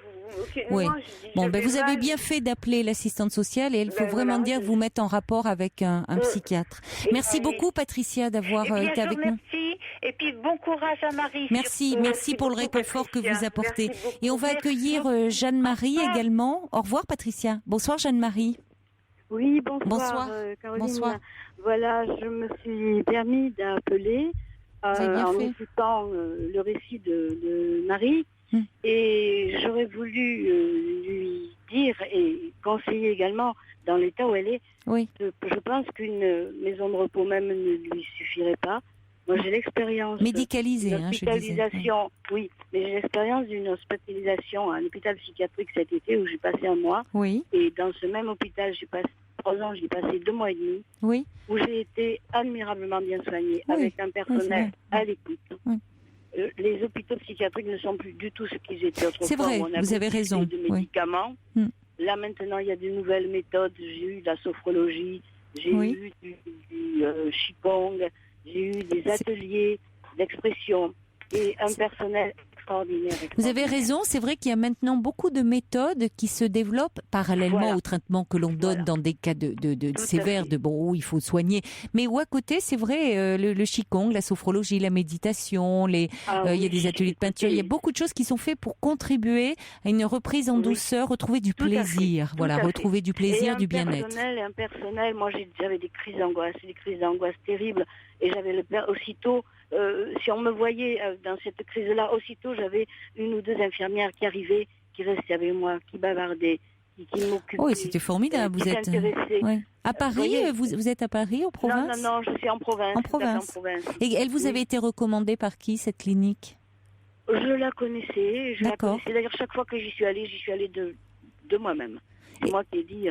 S1: Vous avez bien fait d'appeler l'assistante sociale et il faut vraiment dire que vous mettre en rapport avec un psychiatre. Merci beaucoup Patricia d'avoir été avec nous.
S4: Et puis bon courage à Marie.
S1: Merci pour le réconfort que vous apportez. Et on va accueillir Jeanne-Marie également. Au revoir Patricia. Bonsoir Jeanne-Marie.
S5: Oui, bonsoir Caroline.
S1: Bonsoir.
S5: Voilà, je me suis permis d'appeler en écoutant le récit de Marie. Et j'aurais voulu lui dire et conseiller également, dans l'état où elle est, je pense qu'une maison de repos même ne lui suffirait pas. Moi, j'ai l'expérience
S1: médicalisée,
S5: hospitalisation, oui, mais j'ai l'expérience d'une hospitalisation à un hôpital psychiatrique cet été où j'ai passé un mois.
S1: Oui.
S5: Et dans ce même hôpital, j'ai 3 ans, j'y ai passé 2 mois et demi.
S1: Oui.
S5: Où j'ai été admirablement bien soignée, avec un personnel à l'écoute. Oui. Les hôpitaux psychiatriques ne sont plus du tout ce qu'ils étaient autrefois.
S1: C'est vrai, vous avez raison.
S5: De médicaments. Là, maintenant, il y a de nouvelles méthodes. J'ai eu de la sophrologie, j'ai eu du Qigong, j'ai eu des ateliers d'expression et un personnel extraordinaire.
S1: Vous avez raison, c'est vrai qu'il y a maintenant beaucoup de méthodes qui se développent parallèlement au traitement que l'on donne dans des cas de sévères, où il faut soigner. Mais où à côté, c'est vrai, le Qigong, la sophrologie, la méditation, il y a des ateliers de peinture, il y a beaucoup de choses qui sont faites pour contribuer à une reprise en douceur, retrouver du plaisir, retrouver du plaisir, du bien-être.
S5: Un personnel, moi j'avais des crises d'angoisse terribles, et j'avais aussitôt, si on me voyait dans cette crise-là, aussitôt j'avais 1 ou 2 infirmières qui arrivaient, qui restaient avec moi, qui bavardaient, qui m'occupaient.
S1: Oui, c'était formidable. Vous êtes à Paris. Vous êtes à Paris, en province?
S5: Non, je suis en province.
S1: En province. Et elle vous avait été recommandée par qui, cette clinique?
S5: Je la connaissais.
S1: D'accord.
S5: D'ailleurs, chaque fois que j'y suis allée de moi-même. C'est moi qui ai dit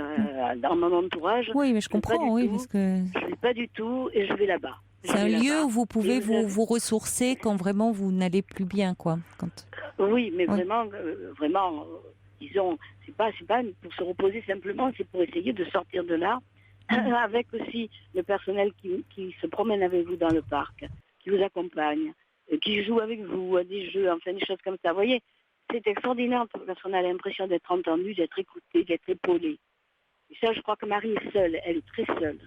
S5: dans mon entourage.
S1: Oui, mais je comprends, parce que
S5: je vais pas du tout et je vais là-bas.
S1: C'est un lieu où vous pouvez vous ressourcer quand vraiment vous n'allez plus bien, quoi.
S5: Oui, mais vraiment, disons, c'est pas pour se reposer simplement, c'est pour essayer de sortir de là, avec aussi le personnel qui se promène avec vous dans le parc, qui vous accompagne, qui joue avec vous à des jeux, enfin des choses comme ça. Vous voyez, c'est extraordinaire parce qu'on a l'impression d'être entendu, d'être écouté, d'être épaulé. Et ça, je crois que Marie est seule, elle est très seule.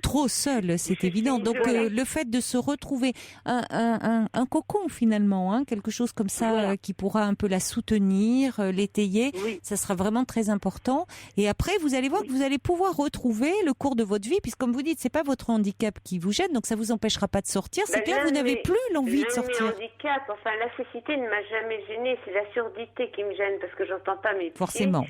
S1: Trop seule, c'est évident. Donc le fait de se retrouver un cocon finalement, quelque chose comme ça qui pourra un peu la soutenir, l'étayer, ça sera vraiment très important. Et après, vous allez voir que vous allez pouvoir retrouver le cours de votre vie, puisque comme vous dites, c'est pas votre handicap qui vous gêne, donc ça vous empêchera pas de sortir. C'est bien, vous n'avez plus l'envie de sortir.
S3: Mon handicap, la cécité ne m'a jamais gênée, c'est la surdité qui me gêne parce que j'entends pas mes pieds.
S1: Forcément.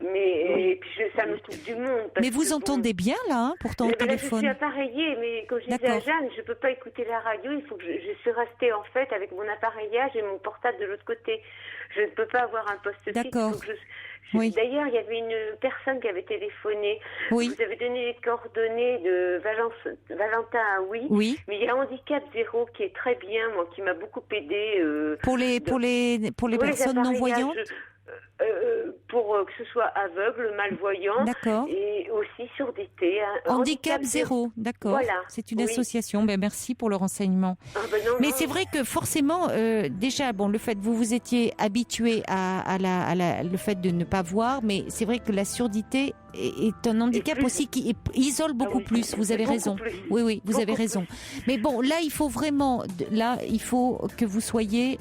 S3: Et puis ça me coupe du monde.
S1: Mais vous entendez bien là, pourtant au téléphone.
S3: Je suis appareillée, mais comme je disais à Jeanne, je peux pas écouter la radio. Il faut que je suis restée en fait avec mon appareillage et mon portable de l'autre côté. Je ne peux pas avoir un poste fixe.
S1: D'accord.
S3: D'ailleurs, il y avait une personne qui avait téléphoné.
S1: Oui.
S3: Vous avez donné les coordonnées de Valentin Aoui. Oui. Mais il y a Handicap Zéro qui est très bien, moi, qui m'a beaucoup aidée.
S1: Pour les personnes non-voyantes.
S3: Pour que ce soit aveugle, malvoyant, et aussi surdité.
S1: Handicap Zéro, d'accord. Voilà. C'est une association. Merci pour le renseignement. Mais c'est vrai que forcément, déjà, le fait vous étiez habitué le fait de ne pas voir, mais c'est vrai que la surdité est un handicap aussi qui isole beaucoup plus. Vous avez raison. Oui, vous avez raison. Mais là, il faut vraiment, il faut que vous soyez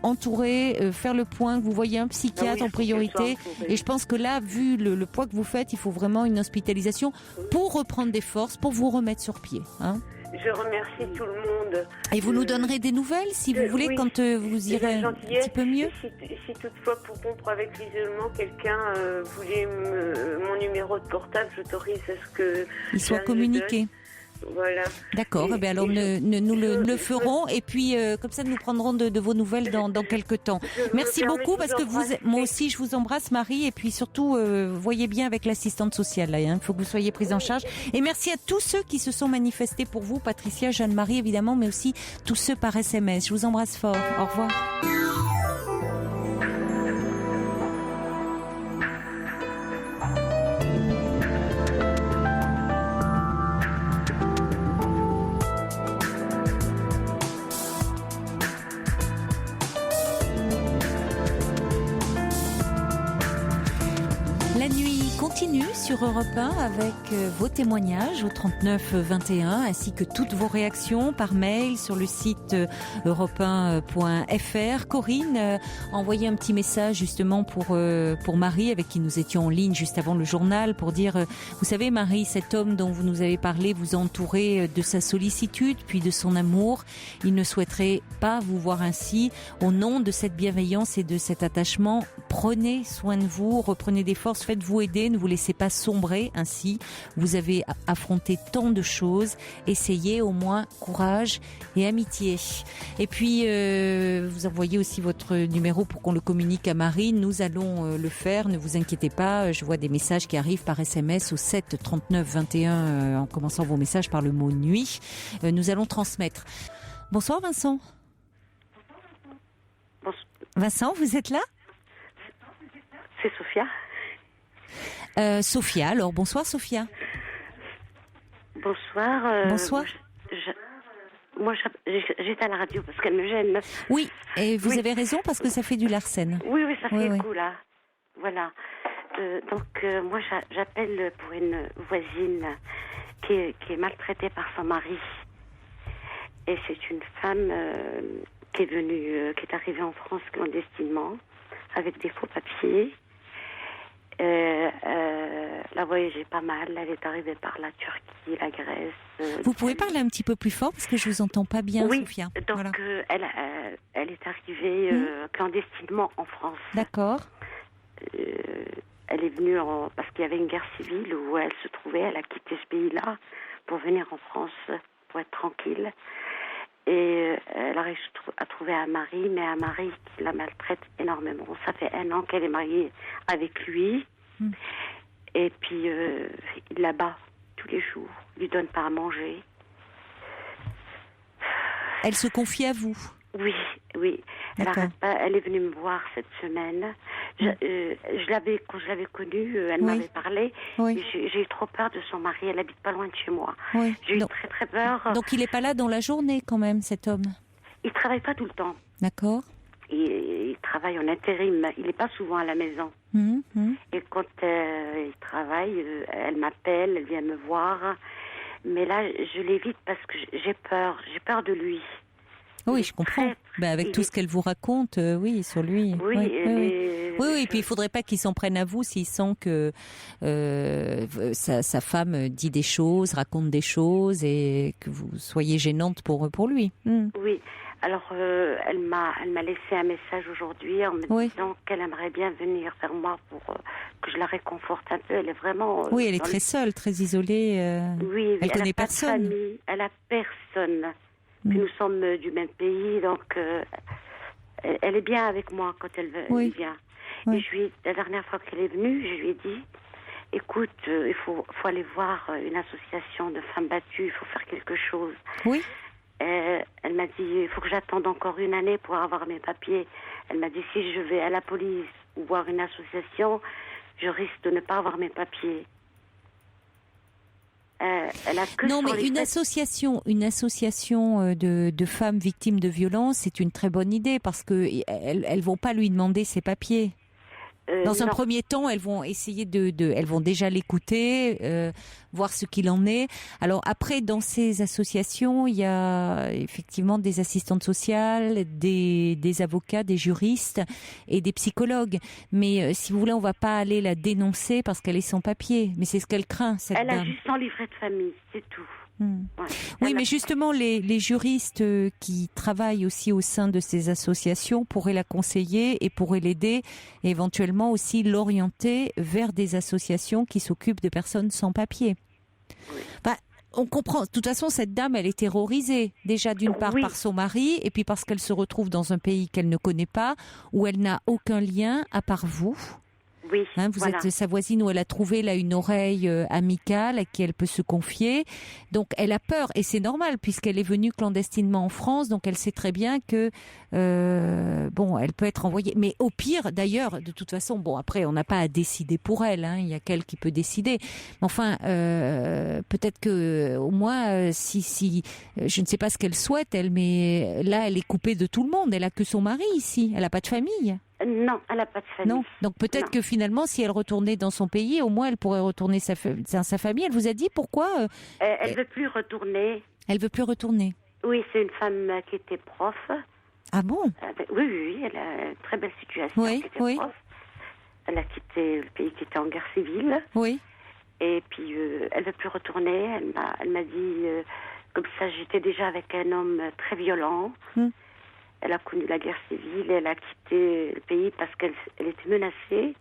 S1: entouré, faire le point, que vous voyez un psychiatre en priorité. Et je pense que là, vu le poids que vous faites, il faut vraiment une hospitalisation pour reprendre des forces, pour vous remettre sur pied.
S3: Je remercie tout le monde.
S1: Et vous nous donnerez des nouvelles, si vous voulez, quand vous irez un petit peu mieux.
S3: Si toutefois, pour rompre avec l'isolement, quelqu'un voulait mon numéro de portable, j'autorise à ce que
S1: il soit communiqué.
S3: Voilà.
S1: D'accord, alors nous le ferons et puis comme ça nous prendrons de vos nouvelles dans quelques temps. Merci beaucoup parce que moi aussi je vous embrasse Marie et puis surtout voyez bien avec l'assistante sociale là, il faut que vous soyez prise en charge et merci à tous ceux qui se sont manifestés pour vous, Patricia, Jeanne-Marie évidemment, mais aussi tous ceux par SMS. Je vous embrasse fort. Au revoir. Continue sur Europe 1 avec vos témoignages au 39 21 ainsi que toutes vos réactions par mail sur le site europe1.fr. Corinne a envoyé un petit message justement pour Marie avec qui nous étions en ligne juste avant le journal pour dire vous savez Marie, cet homme dont vous nous avez parlé vous entourez de sa sollicitude puis de son amour. Il ne souhaiterait pas vous voir ainsi. Au nom de cette bienveillance et de cet attachement, prenez soin de vous, reprenez des forces, faites-vous aider, ne vous laissez pas sombrer ainsi. Vous avez affronté tant de choses, essayez au moins courage et amitié. Et puis, vous envoyez aussi votre numéro pour qu'on le communique à Marie. Nous allons le faire, ne vous inquiétez pas. Je vois des messages qui arrivent par SMS au 7 39 21 en commençant vos messages par le mot nuit. Nous allons transmettre. Bonsoir Vincent. Vincent, vous êtes là ?
S6: C'est Sophia.
S1: Sophia, alors bonsoir Sophia.
S6: Bonsoir.
S1: Bonsoir.
S6: Moi, j'étais à la radio parce qu'elle me gêne.
S1: Oui, et vous avez raison parce que ça fait du larcène.
S6: Oui, ça fait le coup là. Voilà. Donc, moi, j'appelle pour une voisine qui est maltraitée par son mari. Et c'est une femme qui est arrivée en France clandestinement avec des faux papiers. La voyageait pas mal. Elle est arrivée par la Turquie, la Grèce.
S1: Vous pouvez parler un petit peu plus fort parce que je vous entends pas bien, Sophia.
S6: Donc voilà. Elle est arrivée clandestinement en France.
S1: D'accord.
S6: Elle est venue parce qu'il y avait une guerre civile où elle se trouvait. Elle a quitté ce pays-là pour venir en France pour être tranquille. Et elle arrive à trouver un mari, mais un mari qui la maltraite énormément. Ça fait 1 an qu'elle est mariée avec lui. Et puis, il la bat tous les jours. Il lui donne pas à manger.
S1: Elle se confie à vous ?
S6: Oui. Elle arrête pas. Elle est venue me voir cette semaine. Quand je l'avais connue, elle m'avait parlé.
S1: Oui.
S6: J'ai eu trop peur de son mari. Elle habite pas loin de chez moi.
S1: Oui.
S6: J'ai eu très très peur.
S1: Donc il n'est pas là dans la journée quand même, cet homme ?
S6: Il travaille pas tout le temps.
S1: D'accord.
S6: Il travaille en intérim. Il n'est pas souvent à la maison. Et quand il travaille, elle m'appelle, elle vient me voir. Mais là, je l'évite parce que j'ai peur. J'ai peur de lui.
S1: Oui, je comprends. Avec tout ce qu'elle vous raconte, sur lui. Oui, et puis il faudrait pas qu'il s'en prenne à vous s'il sent que sa femme dit des choses, raconte des choses et que vous soyez gênante pour lui.
S6: Oui. Alors, elle m'a laissé un message aujourd'hui en me disant qu'elle aimerait bien venir vers moi pour que je la réconforte un peu. Elle est vraiment...
S1: elle est très seule, très isolée.
S6: Oui,
S1: elle connaît personne.
S6: Elle a personne. Puis nous sommes du même pays, donc elle est bien avec moi quand elle vient. Et la dernière fois qu'elle est venue, je lui ai dit, écoute, il faut aller voir une association de femmes battues, il faut faire quelque chose.
S1: Oui.
S6: Elle m'a dit, il faut que j'attende encore 1 année pour avoir mes papiers. Elle m'a dit, si je vais à la police ou voir une association, je risque de ne pas avoir mes papiers. Elle a que
S1: non, mais une association de femmes victimes de violences, c'est une très bonne idée parce que elles vont pas lui demander ses papiers. Dans un premier temps, elles vont essayer elles vont déjà l'écouter, voir ce qu'il en est. Alors après, dans ces associations, il y a effectivement des assistantes sociales, des avocats, des juristes et des psychologues. Mais si vous voulez, on va pas aller la dénoncer parce qu'elle est sans papier. Mais c'est ce qu'elle craint, cette dame.
S6: Elle a juste son livret de famille, c'est tout.
S1: Oui, mais justement, les juristes qui travaillent aussi au sein de ces associations pourraient la conseiller et pourraient l'aider et éventuellement aussi l'orienter vers des associations qui s'occupent de personnes sans papier. On comprend. De toute façon, cette dame, elle est terrorisée. Déjà, d'une part, par son mari et puis parce qu'elle se retrouve dans un pays qu'elle ne connaît pas, où elle n'a aucun lien à part vous.
S6: Oui,
S1: vous êtes sa voisine où elle a trouvé là une oreille amicale à qui elle peut se confier. Donc elle a peur et c'est normal puisqu'elle est venue clandestinement en France. Donc elle sait très bien que elle peut être envoyée. Mais au pire, d'ailleurs, de toute façon, après on n'a pas à décider pour elle. Il y a qu'elle qui peut décider. Enfin, peut-être que au moins si je ne sais pas ce qu'elle souhaite elle, mais là elle est coupée de tout le monde. Elle a que son mari ici. Elle n'a pas de famille.
S6: Non, elle n'a pas de famille.
S1: Non. Donc peut-être que finalement, si elle retournait dans son pays, au moins elle pourrait retourner dans sa famille. Elle vous a dit pourquoi
S6: elle ne veut plus retourner.
S1: Elle veut plus retourner.
S6: Oui, c'est une femme qui était prof.
S1: Ah bon?
S6: Oui, elle a une très belle situation. Prof. Elle a quitté le pays qui était en guerre civile.
S1: Oui.
S6: Et puis elle ne veut plus retourner. Elle m'a dit, comme ça, j'étais déjà avec un homme très violent. elle a connu la guerre civile, elle a quitté le pays parce qu'elle était menacée.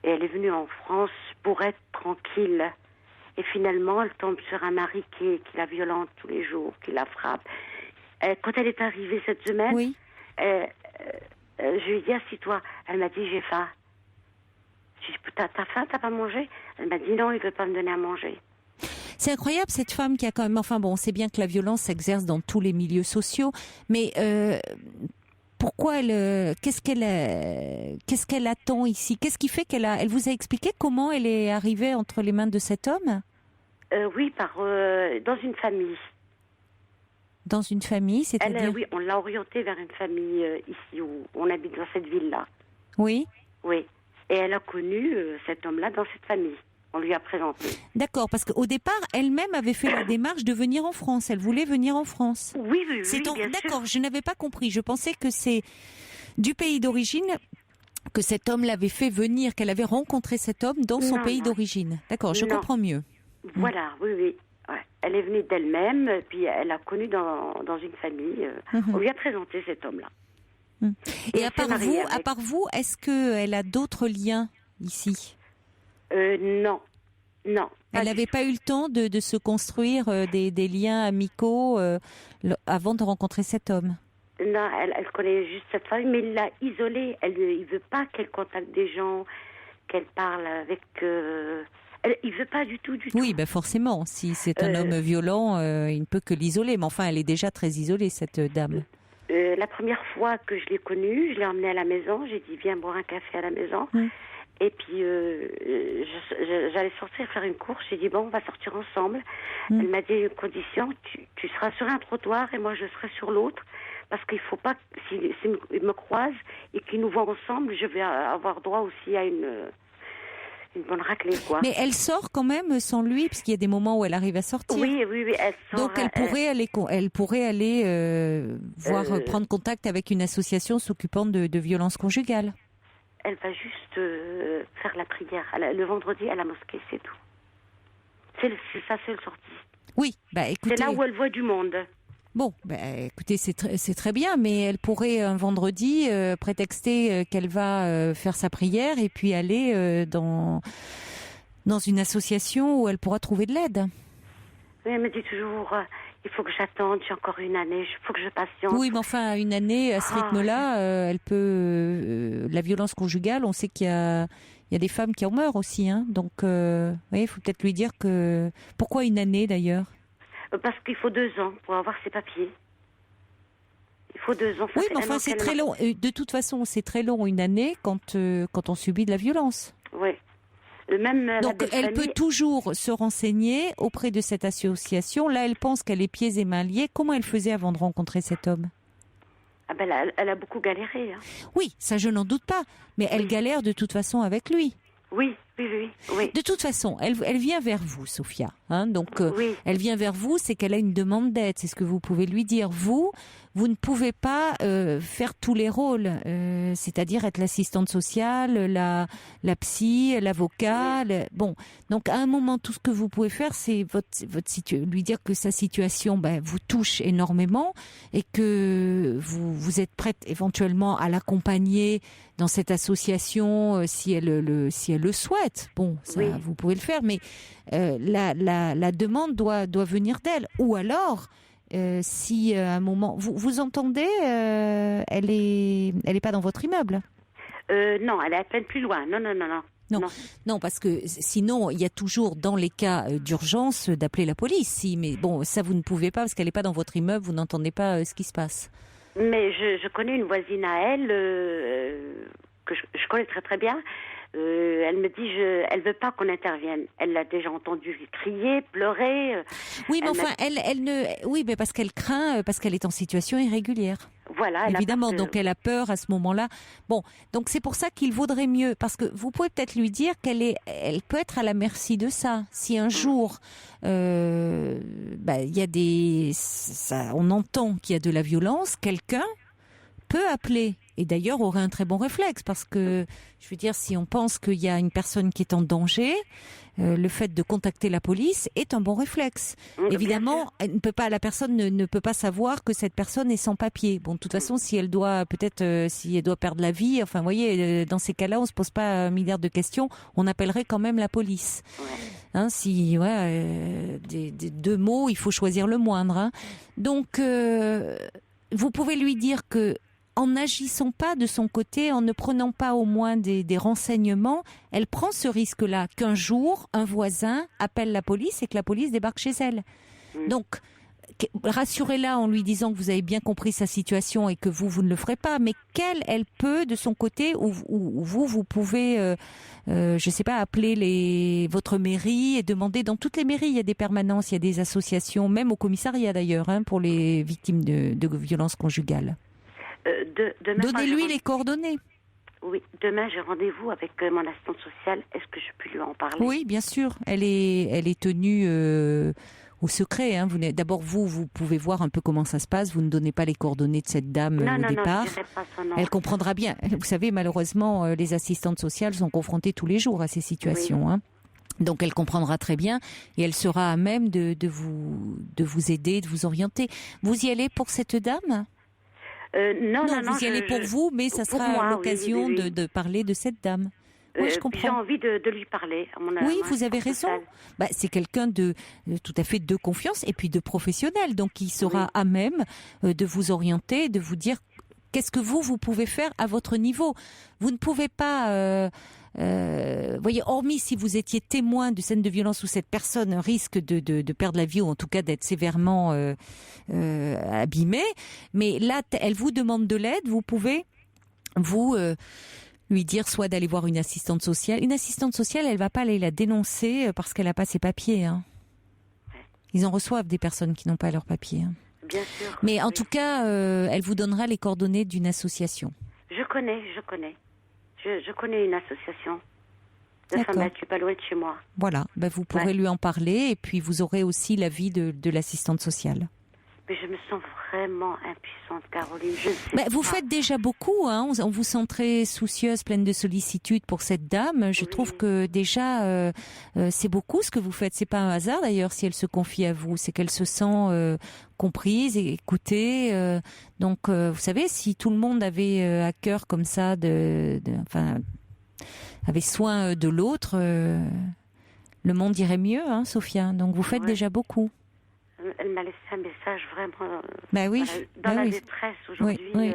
S6: Et elle est venue en France pour être tranquille. Et finalement, elle tombe sur un mari qui la violente tous les jours, qui la frappe. Quand elle est arrivée cette semaine,
S1: oui.
S6: Je lui ai dit, assis-toi. Elle m'a dit, j'ai faim. Je lui ai dit, t'as faim, t'as pas mangé? Elle m'a dit, non, il veut pas me donner à manger.
S1: C'est incroyable, cette femme qui a quand même... Enfin bon, on sait bien que la violence s'exerce dans tous les milieux sociaux, mais pourquoi qu'est-ce qu'elle attend ici? Qu'est-ce qui fait elle vous a expliqué comment elle est arrivée entre les mains de cet homme?
S6: Oui, dans une famille.
S1: Dans une famille, c'est-à-dire?
S6: Oui, on l'a orientée vers une famille ici, où on habite dans cette ville-là.
S1: Oui.
S6: Oui, et elle a connu cet homme-là dans cette famille. On lui a présenté.
S1: D'accord, parce qu'au départ, elle-même avait fait la démarche de venir en France. Elle voulait venir en France.
S6: Oui, bien sûr.
S1: D'accord, je n'avais pas compris. Je pensais que c'est du pays d'origine que cet homme l'avait fait venir, qu'elle avait rencontré cet homme dans son pays d'origine. D'accord, je comprends mieux.
S6: Voilà, oui. Ouais. Elle est venue d'elle-même, puis elle a connu dans une famille. On lui a présenté cet homme-là.
S1: Et à part vous, est-ce qu'elle a d'autres liens ici?
S6: Non.
S1: Elle n'avait pas eu le temps de se construire des liens amicaux avant de rencontrer cet homme?
S6: Non, elle connaît juste cette famille, mais il l'a isolée. Il veut pas qu'elle contacte des gens, qu'elle parle avec... il veut pas du tout.
S1: Oui, ben forcément. Si c'est un homme violent, il ne peut que l'isoler. Mais enfin, elle est déjà très isolée, cette dame.
S6: La première fois que je l'ai connue, je l'ai emmenée à la maison. J'ai dit, viens boire un café à la maison. Et puis, j'allais sortir faire une course. J'ai dit, bon, on va sortir ensemble. Elle m'a dit une condition, tu seras sur un trottoir et moi, je serai sur l'autre. Parce qu'il ne faut pas, s'il me croise et qu'il nous voit ensemble, je vais avoir droit aussi à une bonne raclée, quoi.
S1: Mais elle sort quand même sans lui, puisqu'il y a des moments où elle arrive à sortir.
S6: Oui, elle sort.
S1: Donc elle pourrait aller prendre contact avec une association s'occupant de violences conjugales.
S6: Elle va juste faire la prière le vendredi à la mosquée, c'est tout. C'est sa seule sortie.
S1: Oui, écoutez...
S6: C'est là où elle voit du monde.
S1: Bon, écoutez, c'est très bien, mais elle pourrait un vendredi prétexter qu'elle va faire sa prière et puis aller dans une association où elle pourra trouver de l'aide.
S6: Oui, elle me dit toujours... il faut que j'attende, j'ai encore une année, il faut que je patiente.
S1: Oui, mais enfin, une année, à ce rythme-là, elle peut... la violence conjugale, on sait qu'il y a des femmes qui en meurent aussi. Hein, donc, il faut peut-être lui dire que... Pourquoi une année, d'ailleurs?
S6: Parce qu'il faut 2 ans pour avoir ses papiers. Il faut 2 ans.
S1: Oui, mais enfin, c'est très long. De toute façon, c'est très long, une année, quand on subit de la violence.
S6: Oui. Donc,
S1: elle peut toujours se renseigner auprès de cette association. Là, elle pense qu'elle est pieds et mains liés. Comment elle faisait avant de rencontrer cet homme?
S6: Elle a beaucoup galéré. Hein.
S1: Oui, ça, je n'en doute pas. Mais elle galère de toute façon avec lui.
S6: Oui.
S1: De toute façon, elle vient vers vous, Sophia. Hein, donc, elle vient vers vous, c'est qu'elle a une demande d'aide. C'est ce que vous pouvez lui dire. Vous ne pouvez pas faire tous les rôles, c'est-à-dire être l'assistante sociale, la psy, l'avocat. Bon, donc à un moment, tout ce que vous pouvez faire, c'est lui dire que sa situation vous touche énormément et que vous êtes prête éventuellement à l'accompagner dans cette association si elle le souhaite. Bon, ça, vous pouvez le faire, mais la demande doit venir d'elle. Ou alors, si à un moment... Vous entendez, elle est pas dans votre immeuble?
S6: Non, elle est à peine plus loin. Non,
S1: parce que sinon, il y a toujours, dans les cas d'urgence, d'appeler la police. Mais bon, ça, vous ne pouvez pas, parce qu'elle n'est pas dans votre immeuble, vous n'entendez pas ce qui se passe.
S6: Mais je connais une voisine à elle, que je connais très très bien. Elle me dit, elle veut pas qu'on intervienne. Elle l'a déjà entendu crier, pleurer.
S1: Oui, mais enfin, oui, mais parce qu'elle craint, parce qu'elle est en situation irrégulière.
S6: Voilà.
S1: Évidemment, donc elle a peur à ce moment-là. Bon, donc c'est pour ça qu'il vaudrait mieux, parce que vous pouvez peut-être lui dire elle peut être à la merci de ça. Si un jour, il y a on entend qu'il y a de la violence, quelqu'un peut appeler, et d'ailleurs aurait un très bon réflexe, parce que, je veux dire, si on pense qu'il y a une personne qui est en danger, le fait de contacter la police est un bon réflexe. Évidemment, la personne ne peut pas savoir que cette personne est sans papier. Bon, de toute façon, si elle doit perdre la vie, enfin, vous voyez, dans ces cas-là, on se pose pas un milliard de questions, on appellerait quand même la police. Hein, des deux mots, il faut choisir le moindre. Hein. Donc, vous pouvez lui dire que, en n'agissant pas de son côté, en ne prenant pas au moins des renseignements, elle prend ce risque-là qu'un jour, un voisin appelle la police et que la police débarque chez elle. Donc, rassurez-la en lui disant que vous avez bien compris sa situation et que vous ne le ferez pas, mais qu'elle peut, de son côté, ou vous pouvez, je sais pas, appeler votre mairie et demander, dans toutes les mairies, il y a des permanences, il y a des associations, même au commissariat d'ailleurs, hein, pour les victimes de violences conjugales. Donnez-lui les coordonnées.
S6: Oui, demain j'ai rendez-vous avec mon assistante sociale. Est-ce que je peux lui en parler?
S1: Oui, bien sûr. Elle est tenue au secret. Hein. D'abord, vous pouvez voir un peu comment ça se passe. Vous ne donnez pas les coordonnées de cette dame au départ.
S6: Non, je dirai pas son nom.
S1: Elle comprendra bien. Vous savez, malheureusement, les assistantes sociales sont confrontées tous les jours à ces situations. Oui. Hein. Donc elle comprendra très bien et elle sera à même de vous aider, de vous orienter. Vous y allez pour cette dame ? Non, vous y allez pour vous, mais ça sera l'occasion de parler de cette dame. Oui, je comprends.
S6: J'ai envie de lui parler.
S1: Oui, vous avez raison. C'est quelqu'un de tout à fait de confiance et puis de professionnel, donc il sera à même de vous orienter, de vous dire qu'est-ce que vous pouvez faire à votre niveau. Vous ne pouvez pas... voyez, hormis si vous étiez témoin de scène de violence où cette personne risque de perdre la vie ou en tout cas d'être sévèrement abîmée, mais là, elle vous demande de l'aide, vous pouvez lui dire soit d'aller voir une assistante sociale. Une assistante sociale, elle va pas aller la dénoncer parce qu'elle n'a pas ses papiers. Hein. Ils en reçoivent des personnes qui n'ont pas leurs papiers. Hein.
S6: Bien sûr.
S1: Mais en tout cas, elle vous donnera les coordonnées d'une association.
S6: Je connais. Je connais une association de femmes battues pas loin de chez moi.
S1: Voilà, vous pourrez lui en parler et puis vous aurez aussi l'avis de l'assistante sociale.
S6: Mais je me sens vraiment impuissante, Caroline.
S1: Vous faites déjà beaucoup, hein. On vous sent très soucieuse, pleine de sollicitude pour cette dame. Je trouve que déjà, c'est beaucoup ce que vous faites. C'est pas un hasard d'ailleurs si elle se confie à vous. C'est qu'elle se sent comprise et écoutée. Donc, vous savez, si tout le monde avait à cœur comme ça, avait soin de l'autre, le monde irait mieux, hein, Sophia. Donc, vous faites déjà beaucoup.
S6: Elle m'a laissé un message vraiment
S1: dans
S6: la détresse aujourd'hui.
S1: Oui.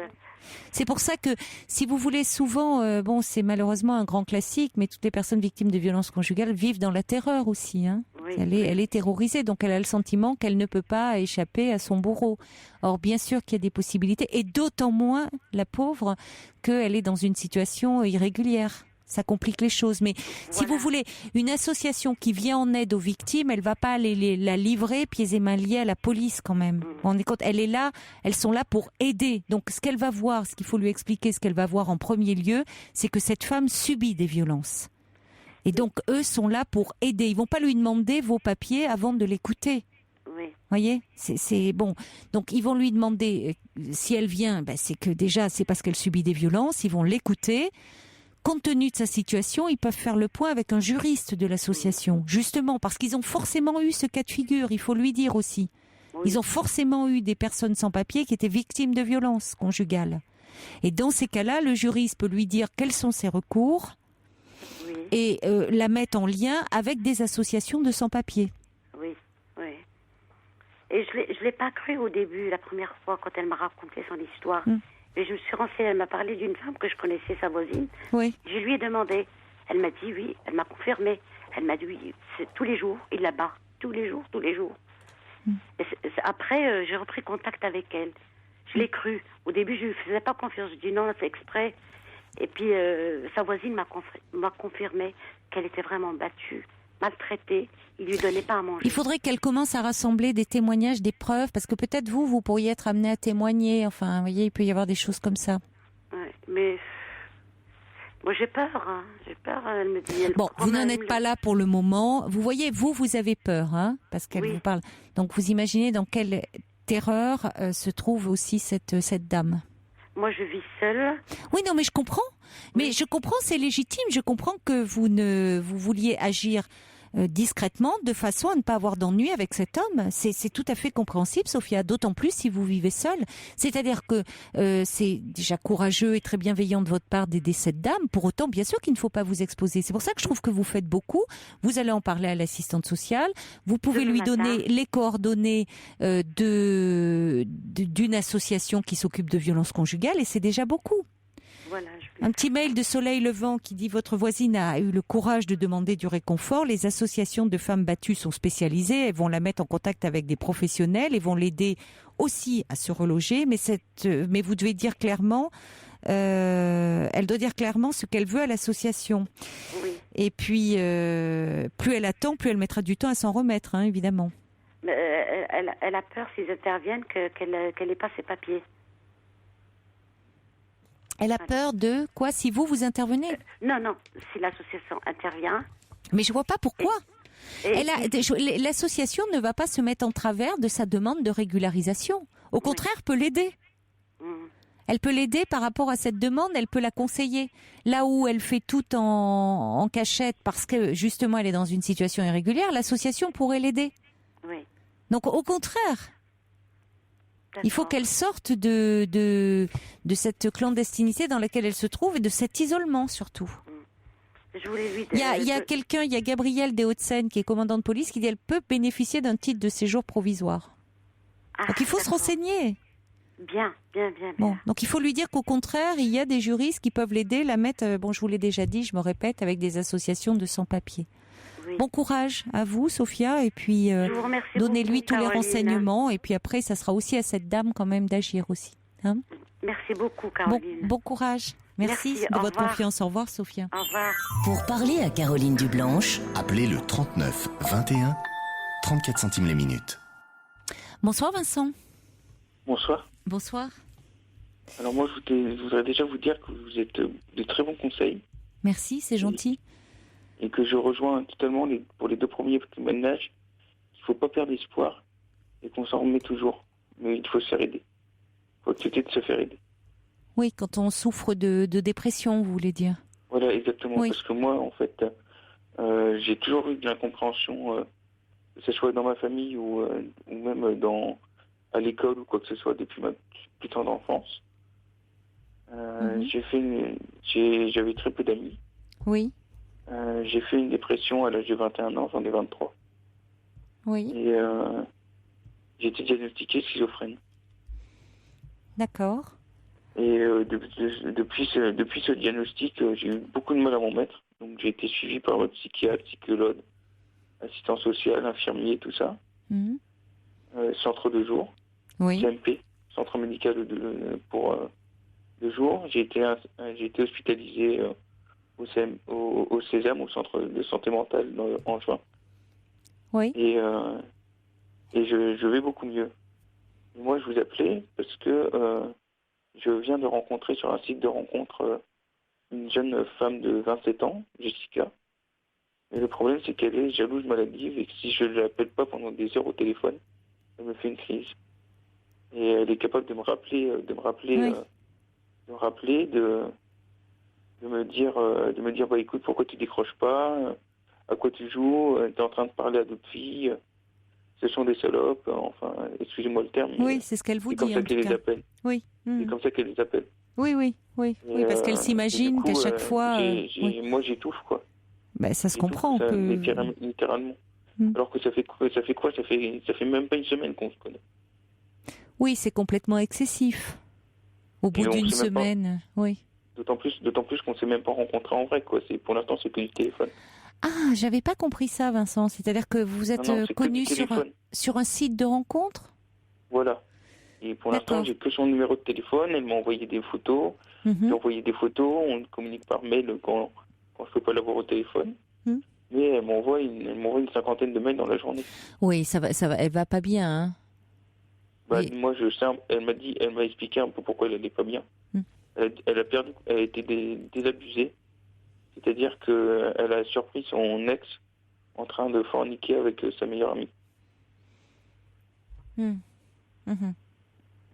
S1: C'est pour ça que, si vous voulez, souvent, c'est malheureusement un grand classique, mais toutes les personnes victimes de violences conjugales vivent dans la terreur aussi. Hein. Elle est terrorisée, donc elle a le sentiment qu'elle ne peut pas échapper à son bourreau. Or, bien sûr qu'il y a des possibilités, et d'autant moins, la pauvre, qu'elle est dans une situation irrégulière. Ça complique les choses. Mais si vous voulez, une association qui vient en aide aux victimes, elle va pas aller la livrer pieds et mains liés à la police quand même. On est compte, elle est là, elles sont là pour aider. Donc ce qu'elle va voir, ce qu'il faut lui expliquer, ce qu'elle va voir en premier lieu, c'est que cette femme subit des violences. Et donc eux sont là pour aider. Ils vont pas lui demander vos papiers avant de l'écouter.
S6: Oui.
S1: Voyez, c'est bon. Donc ils vont lui demander si elle vient, c'est que déjà c'est parce qu'elle subit des violences. Ils vont l'écouter. Compte tenu de sa situation, ils peuvent faire le point avec un juriste de l'association, justement, parce qu'ils ont forcément eu ce cas de figure, il faut lui dire aussi. Ils ont forcément eu des personnes sans papier qui étaient victimes de violences conjugales. Et dans ces cas-là, le juriste peut lui dire quels sont ses recours et la mettre en lien avec des associations de sans-papiers.
S6: Oui. Et je l'ai pas cru au début, la première fois, quand elle m'a raconté son histoire. Et je me suis renseignée, elle m'a parlé d'une femme que je connaissais, sa voisine. Oui. Je lui ai demandé. Elle m'a dit oui, elle m'a confirmé. Elle m'a dit oui, c'est tous les jours, il la bat. Tous les jours. Et après, j'ai repris contact avec elle. Je l'ai cru. Au début, je ne lui faisais pas confiance. Je dis non, c'est exprès. Et puis, sa voisine m'a confirmé qu'elle était vraiment battue, maltraitée. Il lui donnait pas à manger.
S1: Il faudrait qu'elle commence à rassembler des témoignages, des preuves, parce que peut-être vous pourriez être amené à témoigner. Enfin, vous voyez, il peut y avoir des choses comme ça.
S6: Ouais, mais moi j'ai peur. Hein. J'ai peur. Elle me dit.
S1: Vous n'en êtes pas là pour le moment. Vous voyez, vous avez peur, hein, parce qu'elle vous parle. Donc vous imaginez dans quelle terreur se trouve aussi cette dame.
S6: Moi, je vis seule.
S1: Oui, non, mais je comprends. Mais je comprends, c'est légitime. Je comprends que vous vouliez agir discrètement, de façon à ne pas avoir d'ennui avec cet homme. C'est tout à fait compréhensible, Sophia, d'autant plus si vous vivez seule. C'est-à-dire que c'est déjà courageux et très bienveillant de votre part d'aider cette dame. Pour autant, bien sûr qu'il ne faut pas vous exposer. C'est pour ça que je trouve que vous faites beaucoup. Vous allez en parler à l'assistante sociale. Vous pouvez lui donner les coordonnées d'une association qui s'occupe de violences conjugales, et c'est déjà beaucoup.
S6: Voilà,
S1: un petit mail de Soleil Levant qui dit: votre voisine a eu le courage de demander du réconfort. Les associations de femmes battues sont spécialisées. Elles vont la mettre en contact avec des professionnels et vont l'aider aussi à se reloger. Mais vous devez dire clairement, elle doit dire clairement ce qu'elle veut à l'association.
S6: Oui.
S1: Et puis, plus elle attend, plus elle mettra du temps à s'en remettre, hein, évidemment.
S6: Mais elle a peur, s'ils interviennent, qu'elle n'ait pas ses papiers.
S1: Elle a peur de quoi, si vous intervenez?
S6: Non, si l'association intervient.
S1: Mais je vois pas pourquoi. L'association ne va pas se mettre en travers de sa demande de régularisation. Au contraire, peut l'aider. Elle peut l'aider par rapport à cette demande, elle peut la conseiller. Là où elle fait tout en cachette parce que justement elle est dans une situation irrégulière, l'association pourrait l'aider.
S6: Oui.
S1: Donc au contraire, il faut qu'elle sorte de cette clandestinité dans laquelle elle se trouve et de cet isolement surtout.
S6: Je voulais lui
S1: il y a quelqu'un, il y a Gabrielle des Hauts-de-Seine qui est commandant de police qui dit qu'elle peut bénéficier d'un titre de séjour provisoire. Donc il faut se renseigner.
S6: Bien.
S1: Bon, donc il faut lui dire qu'au contraire, il y a des juristes qui peuvent l'aider, la mettre, je vous l'ai déjà dit, je me répète, avec des associations de sans-papiers. Oui. Bon courage à vous, Sophia, et puis donnez-lui tous les renseignements, et puis après, ça sera aussi à cette dame quand même d'agir aussi. Hein?
S6: Merci beaucoup, Caroline.
S1: Bon courage. Merci de votre confiance. Au revoir, Sophia.
S6: Au revoir.
S7: Pour parler à Caroline Dublanche,
S8: appelez le 39 21, 34 centimes les minutes.
S1: Bonsoir, Vincent.
S9: Bonsoir.
S1: Bonsoir.
S9: Alors moi, je voudrais déjà vous dire que vous êtes de très bons conseils.
S1: Merci, c'est gentil.
S9: Et que je rejoins totalement pour les 2 premiers ménages. Il ne faut pas perdre espoir et qu'on s'en remet toujours. Mais il faut se faire aider. Il faut accepter de se faire aider.
S1: Oui, quand on souffre de dépression, vous voulez dire.
S9: Voilà, exactement.
S1: Oui.
S9: Parce que moi, en fait, j'ai toujours eu de l'incompréhension, que ce soit dans ma famille ou même à l'école ou quoi que ce soit depuis ma plus tendre enfance. J'avais très peu d'amis.
S1: Oui.
S9: J'ai fait une dépression à l'âge de 21 ans, j'en ai 23.
S1: Oui.
S9: Et j'ai été diagnostiqué schizophrène.
S1: D'accord.
S9: Et depuis ce diagnostic, j'ai eu beaucoup de mal à m'en mettre. Donc j'ai été suivi par votre psychiatre, psychologue, assistant social, infirmier, tout ça. Centre de jour.
S1: Oui.
S9: CMP, centre médical pour 2 jours. J'ai été hospitalisé au Sésame, au centre de santé mentale, en juin.
S1: Oui.
S9: Et je vais beaucoup mieux. Et moi, je vous appelais parce que je viens de rencontrer sur un site de rencontre une jeune femme de 27 ans, Jessica. Et le problème, c'est qu'elle est jalouse maladive et que si je ne l'appelle pas pendant des heures au téléphone, elle me fait une crise. Et elle est capable de me rappeler, de me dire bah écoute, pourquoi tu décroches pas, à quoi tu joues, t'es en train de parler à d'autres filles, ce sont des salopes, enfin excusez-moi le terme.
S1: Oui, c'est ce qu'elle vous dit.
S9: C'est comme ça qu'elle les appelle.
S1: Oui.
S9: C'est comme ça qu'elle les appelle.
S1: Oui, parce qu'elle s'imagine qu'à chaque fois.
S9: Moi j'étouffe quoi.
S1: Ben, ça se comprend.
S9: Ça, littéralement. Alors que ça fait quoi? Ça fait même pas une semaine qu'on se connaît.
S1: Oui, c'est complètement excessif. Au bout d'une semaine, oui.
S9: D'autant plus qu'on ne s'est même pas rencontrés en vrai, quoi. Pour l'instant, c'est que du téléphone.
S1: Ah, j'avais pas compris ça, Vincent. C'est-à-dire que vous êtes connu sur un site de rencontre?
S9: Voilà. Et pour l'instant, j'ai que son numéro de téléphone. Elle m'a envoyé des photos. J'ai envoyé des photos. On communique par mail quand je ne peux pas l'avoir au téléphone. Mais elle m'envoie une 50aine de mails dans la journée.
S1: Oui, ça va. Elle va pas bien, hein.
S9: Moi, elle m'a expliqué un peu pourquoi elle n'allait pas bien. Elle a été désabusée. C'est-à-dire qu'elle a surpris son ex en train de forniquer avec sa meilleure amie.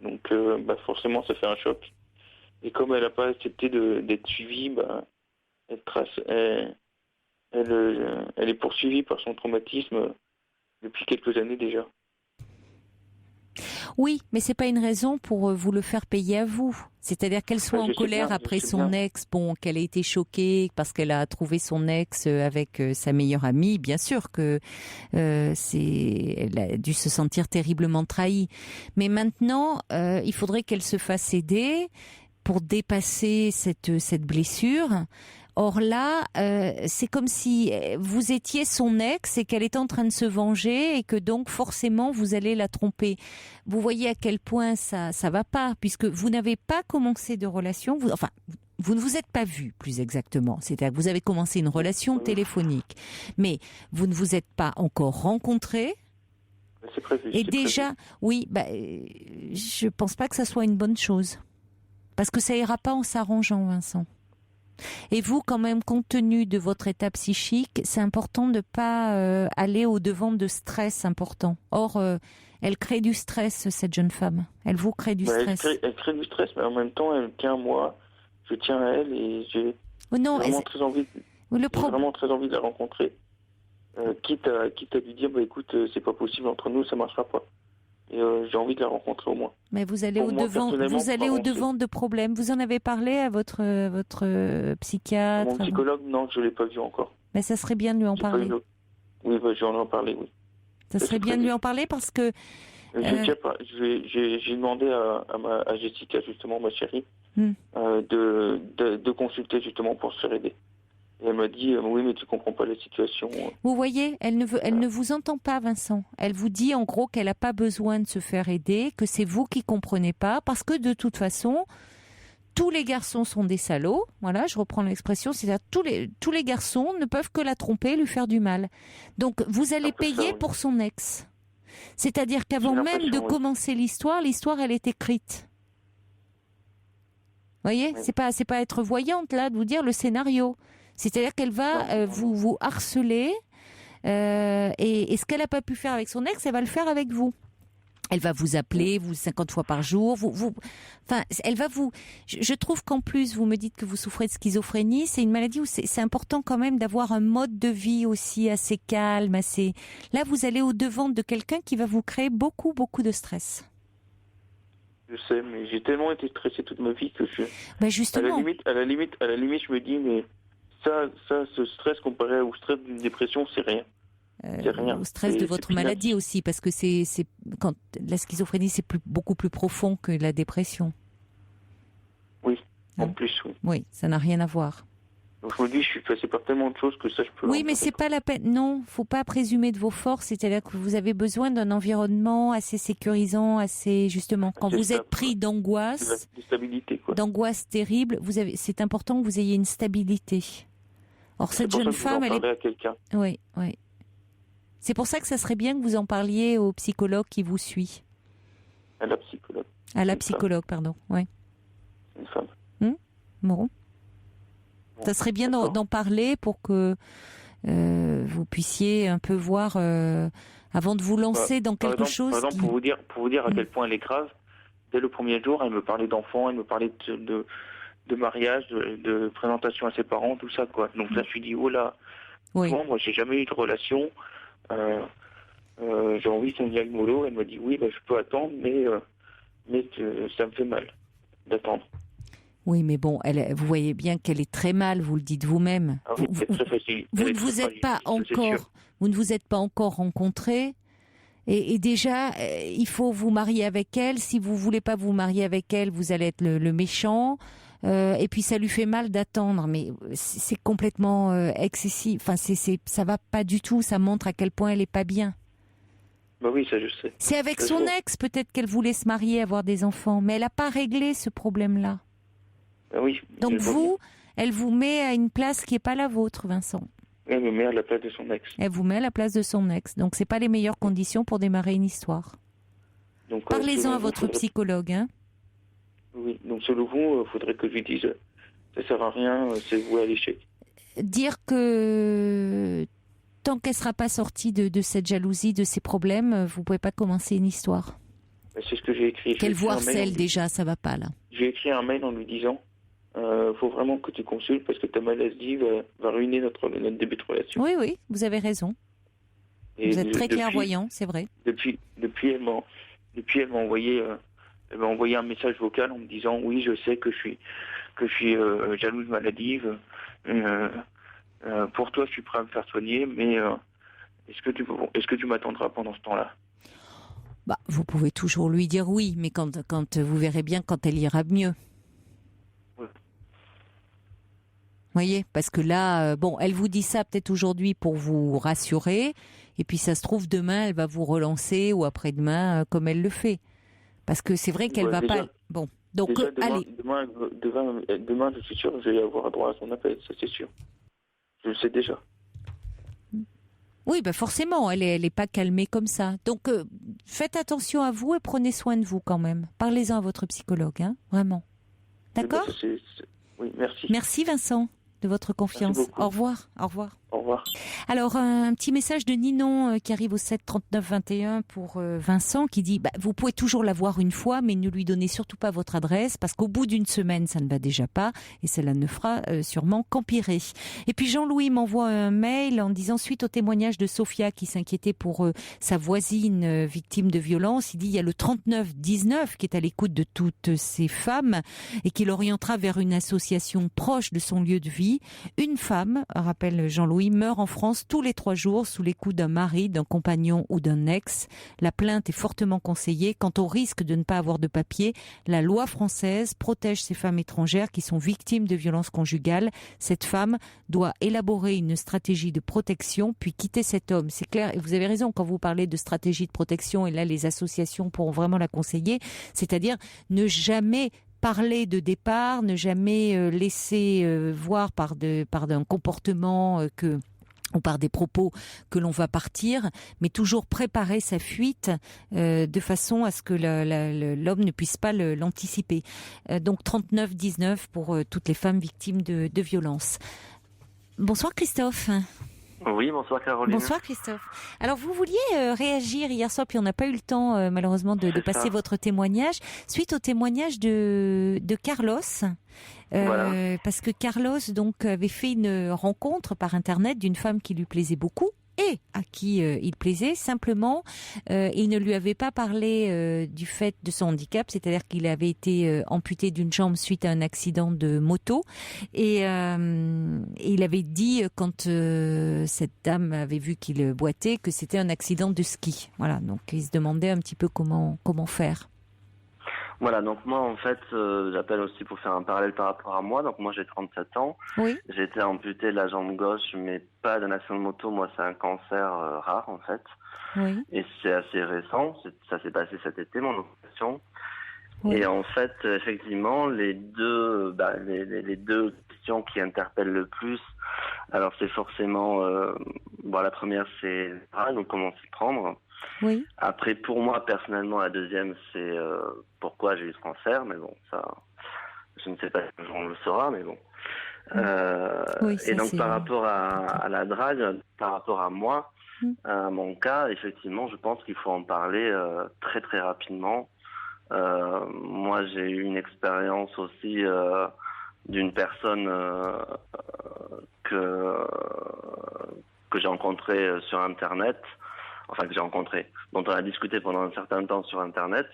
S9: Donc, forcément, ça fait un choc. Et comme elle n'a pas accepté d'être suivie, elle est poursuivie par son traumatisme depuis quelques années déjà.
S1: Oui, mais c'est pas une raison pour vous le faire payer à vous. C'est-à-dire qu'elle soit en colère après son ex, qu'elle ait été choquée parce qu'elle a trouvé son ex avec sa meilleure amie. Bien sûr que elle a dû se sentir terriblement trahie. Mais maintenant, il faudrait qu'elle se fasse aider pour dépasser cette blessure. Or là, c'est comme si vous étiez son ex et qu'elle est en train de se venger et que donc forcément vous allez la tromper. Vous voyez à quel point ça va pas, puisque vous n'avez pas commencé de relation, vous ne vous êtes pas vus plus exactement. C'est-à-dire que vous avez commencé une relation téléphonique, mais vous ne vous êtes pas encore rencontrés.
S9: C'est prévu.
S1: Et déjà, oui, je pense pas que ça soit une bonne chose. Parce que ça ira pas en s'arrangeant, Vincent. Et vous, quand même, compte tenu de votre état psychique, c'est important de ne pas aller au-devant de stress important. Or, elle crée du stress, cette jeune femme. Elle vous crée du stress.
S9: Elle crée du stress, mais en même temps, elle tient à moi. Je tiens à elle et j'ai vraiment très envie de la rencontrer. Quitte à lui dire, écoute, c'est pas possible entre nous, ça marchera pas. Et j'ai envie de la rencontrer au moins.
S1: Mais vous allez au-devant de problèmes. Vous en avez parlé à votre psychiatre?
S9: Mon psychologue, non, je ne l'ai pas vu encore.
S1: Mais ça serait bien de lui en parler.
S9: Oui, je vais en parler, oui.
S1: Ça serait bien de lui en parler parce que...
S9: J'ai demandé à Jessica, justement, ma chérie, de consulter justement pour se faire aider. Et elle m'a dit, oui, mais tu comprends pas la situation.
S1: Vous voyez, elle ne vous entend pas, Vincent. Elle vous dit, en gros, qu'elle n'a pas besoin de se faire aider, que c'est vous qui comprenez pas, parce que de toute façon, tous les garçons sont des salauds. Voilà, je reprends l'expression, c'est-à-dire tous les garçons ne peuvent que la tromper, lui faire du mal. Donc, vous allez payer pour son ex. C'est-à-dire qu'avant même de commencer l'histoire, elle est écrite. Vous voyez, c'est pas être voyante, là, de vous dire le scénario. C'est-à-dire qu'elle va vous harceler et ce qu'elle n'a pas pu faire avec son ex, elle va le faire avec vous. Elle va vous appeler 50 fois par jour. Elle va vous... Je trouve qu'en plus, vous me dites que vous souffrez de schizophrénie. C'est une maladie où c'est important quand même d'avoir un mode de vie aussi assez calme, assez... Là, vous allez au-devant de quelqu'un qui va vous créer beaucoup, beaucoup de stress.
S9: Je sais, mais j'ai tellement été stressé toute ma vie que
S1: justement.
S9: À la limite, je me dis, mais ce stress comparé au stress d'une dépression, c'est rien.
S1: Au stress de votre maladie aussi, parce que quand la schizophrénie, c'est beaucoup plus profond que la dépression.
S9: Oui, en plus, oui.
S1: Oui, ça n'a rien à voir.
S9: Donc je me dis, je suis passé par tellement de choses que ça, je peux...
S1: Oui, mais c'est pas la peine. Non, faut pas présumer de vos forces. C'est-à-dire que vous avez besoin d'un environnement assez sécurisant, assez justement. Quand vous êtes pris d'angoisse,
S9: de stabilité, quoi.
S1: D'angoisse terrible, c'est important que vous ayez une stabilité. Or, cette jeune femme, elle est...
S9: à quelqu'un.
S1: Oui. C'est pour ça que ça serait bien que vous en parliez au psychologue qui vous suit.
S9: À la psychologue.
S1: À la psychologue, pardon, oui.
S9: Une femme.
S1: Bon. Ça serait bien d'en parler pour que vous puissiez un peu voir, avant de vous lancer dans quelque chose...
S9: Par exemple, pour vous dire à quel point elle est grave, dès le premier jour, elle me parlait d'enfants, elle me parlait de mariage, de présentation à ses parents, tout ça, quoi. Donc là, je me suis dit, oh là, moi, j'ai jamais eu de relation... j'ai envie son diagnostic. Elle m'a dit oui, je peux attendre, mais ça me fait mal d'attendre.
S1: Oui, mais bon, vous voyez bien qu'elle est très mal, vous le dites vous-même.
S9: C'est très facile.
S1: Vous ne vous êtes pas encore rencontrés. Et déjà, il faut vous marier avec elle. Si vous voulez pas vous marier avec elle, vous allez être le méchant. Et puis ça lui fait mal d'attendre, mais c'est complètement excessif. Enfin, ça va pas du tout. Ça montre à quel point elle est pas bien.
S9: Oui, ça je sais.
S1: C'est avec son ex peut-être qu'elle voulait se marier, avoir des enfants, mais elle a pas réglé ce problème-là.
S9: Oui.
S1: Donc elle vous met à une place qui est pas la vôtre, Vincent.
S9: Elle me met à la place de son ex.
S1: Elle vous met à la place de son ex. Donc c'est pas les meilleures conditions pour démarrer une histoire. Donc, parlez-en à votre psychologue, hein.
S9: Oui, donc selon vous, il faudrait que je lui dise ça sert à rien, c'est voué à l'échec.
S1: Dire que tant qu'elle ne sera pas sortie de cette jalousie, de ces problèmes, vous ne pouvez pas commencer une histoire.
S9: C'est ce que j'ai écrit.
S1: Qu'elle vous harcèle déjà, ça va pas là.
S9: J'ai écrit un mail en lui disant faut vraiment que tu consultes parce que ta maladie va ruiner notre début de relation.
S1: Oui, vous avez raison. Et vous êtes très clairvoyant, c'est vrai.
S9: Depuis, elle m'a envoyé un message vocal en me disant oui, je sais que je suis jalouse maladive. Pour toi, je suis prêt à me faire soigner, mais est-ce que tu m'attendras pendant ce temps-là?
S1: Vous pouvez toujours lui dire oui, mais quand vous verrez bien quand elle ira mieux.
S9: Oui.
S1: Vous voyez, parce que là, elle vous dit ça peut-être aujourd'hui pour vous rassurer, et puis ça se trouve demain, elle va vous relancer ou après-demain, comme elle le fait. Parce que c'est vrai qu'elle va
S9: déjà,
S1: pas. Bon, donc
S9: déjà,
S1: allez.
S9: Demain, je suis sûr, je vais avoir droit à son appel, ça c'est sûr. Je le sais déjà.
S1: Oui, forcément, elle est pas calmée comme ça. Donc, faites attention à vous et prenez soin de vous quand même. Parlez-en à votre psychologue, hein, vraiment. D'accord ?
S9: Oui, merci.
S1: Merci Vincent de votre confiance. Au revoir. Au revoir.
S9: Au revoir.
S1: Alors, un petit message de Ninon qui arrive au 7 39 21 pour Vincent qui dit vous pouvez toujours la voir une fois, mais ne lui donnez surtout pas votre adresse parce qu'au bout d'une semaine, ça ne va déjà pas et cela ne fera sûrement qu'empirer. Et puis Jean-Louis m'envoie un mail en disant suite au témoignage de Sophia qui s'inquiétait pour sa voisine victime de violence, il dit il y a le 39-19 qui est à l'écoute de toutes ces femmes et qui l'orientera vers une association proche de son lieu de vie. Une femme, rappelle Jean-Louis, meurt en France tous les 3 jours sous les coups d'un mari, d'un compagnon ou d'un ex. La plainte est fortement conseillée. Quant au risque de ne pas avoir de papier, la loi française protège ces femmes étrangères qui sont victimes de violences conjugales. Cette femme doit élaborer une stratégie de protection puis quitter cet homme. C'est clair, et vous avez raison quand vous parlez de stratégie de protection, et là les associations pourront vraiment la conseiller, c'est-à-dire ne jamais parler de départ, ne jamais laisser voir par d'un comportement ou par des propos que l'on va partir, mais toujours préparer sa fuite de façon à ce que l'homme ne puisse pas l'anticiper. Donc 39-19 pour toutes les femmes victimes de violences. Bonsoir Christophe.
S10: Oui, bonsoir Caroline.
S1: Bonsoir Christophe. Alors vous vouliez réagir hier soir, puis on n'a pas eu le temps malheureusement de passer votre témoignage, suite au témoignage de Carlos.
S10: Voilà.
S1: Parce que Carlos donc avait fait une rencontre par internet d'une femme qui lui plaisait beaucoup et à qui il plaisait, simplement il ne lui avait pas parlé du fait de son handicap, c'est-à-dire qu'il avait été amputé d'une jambe suite à un accident de moto et il avait dit quand cette dame avait vu qu'il boitait que c'était un accident de ski. Voilà, donc il se demandait un petit peu comment faire.
S10: Voilà, donc moi en fait, j'appelle aussi pour faire un parallèle par rapport à moi. Donc moi j'ai 37 ans,
S1: oui.
S10: J'ai été amputé de la jambe gauche, mais pas d'un accident de moto. Moi c'est un cancer rare en fait,
S1: oui.
S10: Et c'est assez récent. Ça s'est passé cet été, mon opération.
S1: Oui.
S10: Et en fait, effectivement, les deux questions qui interpellent le plus, alors c'est forcément, la première c'est donc comment s'y prendre.
S1: Oui.
S10: Après, pour moi, personnellement, la deuxième, c'est pourquoi j'ai eu ce cancer. Mais bon, ça, je ne sais pas si on le saura, mais bon.
S1: Oui,
S10: et donc, par rapport à la drague, par rapport à moi, à mon cas, effectivement, je pense qu'il faut en parler très, très rapidement. Moi, j'ai eu une expérience aussi d'une personne que j'ai rencontrée sur Internet. Enfin, que j'ai rencontré, dont on a discuté pendant un certain temps sur Internet,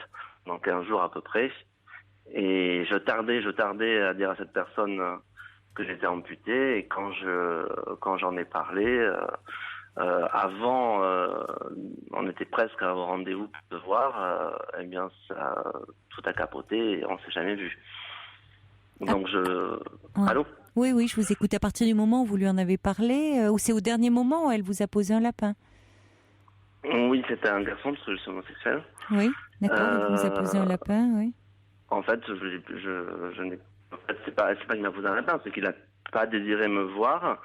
S10: donc 15 jours à peu près. Et je tardais à dire à cette personne que j'étais amputé. Et quand j'en ai parlé, avant, on était presque à un rendez-vous pour se voir, eh bien, tout a capoté et on s'est jamais vu. Donc
S1: Ouais.
S10: Allô ?
S1: Oui, je vous écoute. À partir du moment où vous lui en avez parlé, ou c'est au dernier moment où elle vous a posé un lapin ?
S10: Oui, c'était un garçon parce que je suis homosexuel.
S1: Oui, d'accord. Il vous a posé un lapin, oui.
S10: En fait, c'est pas qu'il m'a posé un lapin, c'est qu'il a pas désiré me voir,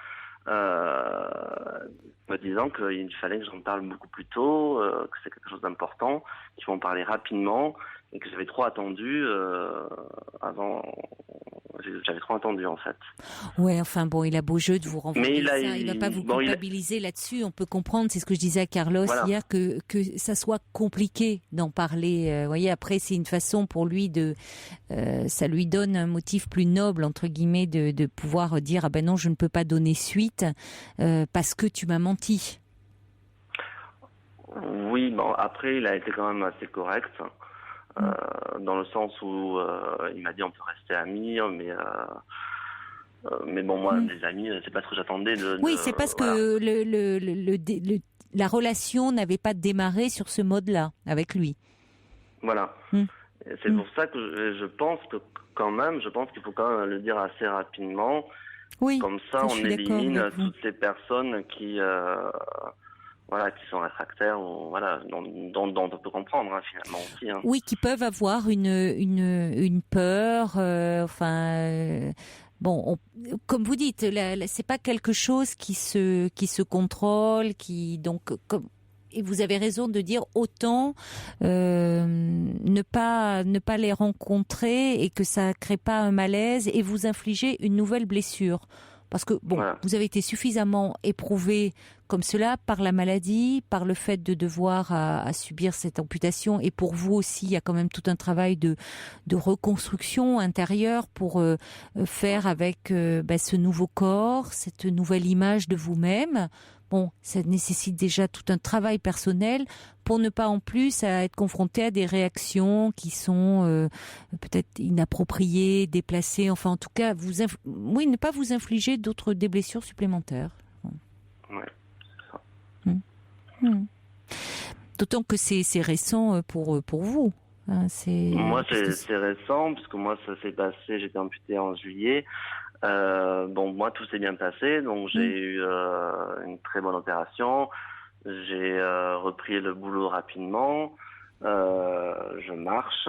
S10: me disant qu'il fallait que j'en parle beaucoup plus tôt, que c'est quelque chose d'important, qu'il faut en parler rapidement, et que j'avais trop attendu avant. J'avais trop attendu en fait.
S1: Ouais, enfin bon, il a beau jeu de vous renvoyer ça. Il va pas vous culpabiliser là-dessus. On peut comprendre, c'est ce que je disais à Carlos hier, que ça soit compliqué d'en parler. Vous voyez, après c'est une façon pour lui de, ça lui donne un motif plus noble entre guillemets de pouvoir dire ah ben non, je ne peux pas donner suite parce que tu m'as menti.
S10: Oui, bon après il a été quand même assez correct. Dans le sens où il m'a dit on peut rester amis, mais bon moi des amis c'est pas ce que j'attendais
S1: oui, c'est parce que la relation n'avait pas démarré sur ce mode-là avec lui.
S10: Voilà. C'est pour ça que je pense qu'il faut quand même le dire assez rapidement.
S1: Oui.
S10: Comme ça on élimine toutes ces personnes qui sont réfractaires ou dont on peut comprendre finalement aussi.
S1: Oui, qui peuvent avoir une peur. Comme vous dites, c'est pas quelque chose qui se contrôle, et vous avez raison de dire autant ne pas les rencontrer et que ça crée pas un malaise et vous infliger une nouvelle blessure. Parce que, vous avez été suffisamment éprouvé comme cela par la maladie, par le fait de devoir à subir cette amputation. Et pour vous aussi, il y a quand même tout un travail de reconstruction intérieure pour faire avec ce nouveau corps, cette nouvelle image de vous-même. Bon, ça nécessite déjà tout un travail personnel pour ne pas en plus être confronté à des réactions qui sont peut-être inappropriées, déplacées. Enfin, en tout cas, ne pas vous infliger des blessures supplémentaires.
S10: Ouais.
S1: D'autant que c'est récent pour vous. Hein,
S10: moi, c'est récent parce que moi, ça s'est passé. J'étais amputé en juillet. Moi, tout s'est bien passé, donc j'ai eu une très bonne opération. J'ai repris le boulot rapidement. Je marche.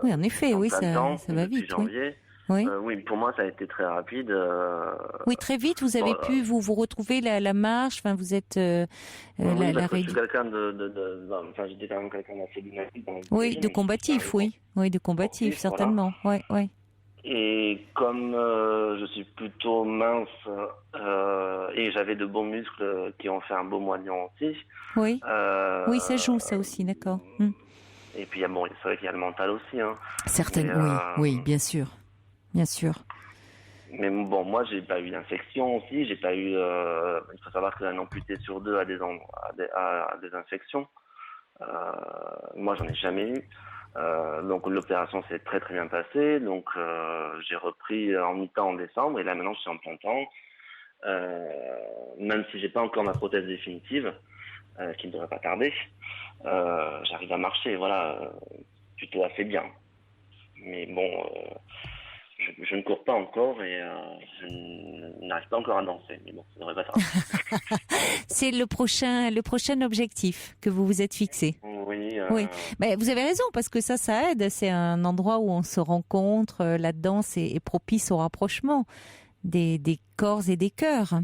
S1: Oui, en effet, ça va vite.
S10: Janvier. Oui, pour moi, ça a été très rapide.
S1: Oui, très vite, vous avez pu vous retrouver la marche. Enfin, vous êtes.
S10: Je suis quelqu'un j'étais quand même quelqu'un d'assez dynamique.
S1: Oui, de combatif, oui, de combatif, certainement. Voilà. Oui.
S10: Et comme je suis plutôt mince et j'avais de bons muscles qui ont fait un beau moignon aussi.
S1: Oui. Oui, ça joue, ça aussi, d'accord.
S10: Et puis c'est vrai qu'il y a le mental aussi.
S1: Certainement, oui, bien sûr. Bien sûr.
S10: Mais bon, moi, j'ai pas eu d'infection aussi. J'ai pas eu. Il faut savoir qu'un amputé sur deux a des infections. Moi, j'en ai jamais eu. Donc l'opération s'est très très bien passée. Donc j'ai repris en mi-temps en décembre et là maintenant je suis en plein temps. Même si j'ai pas encore ma prothèse définitive, qui ne devrait pas tarder, j'arrive à marcher, plutôt assez bien. Mais bon. Je ne cours pas encore et je n'arrive pas encore à danser. Mais bon, ça devrait pas tarder.
S1: C'est le prochain objectif que vous vous êtes fixé.
S10: Oui.
S1: Mais vous avez raison parce que ça aide. C'est un endroit où on se rencontre. La danse est propice au rapprochement des corps et des cœurs.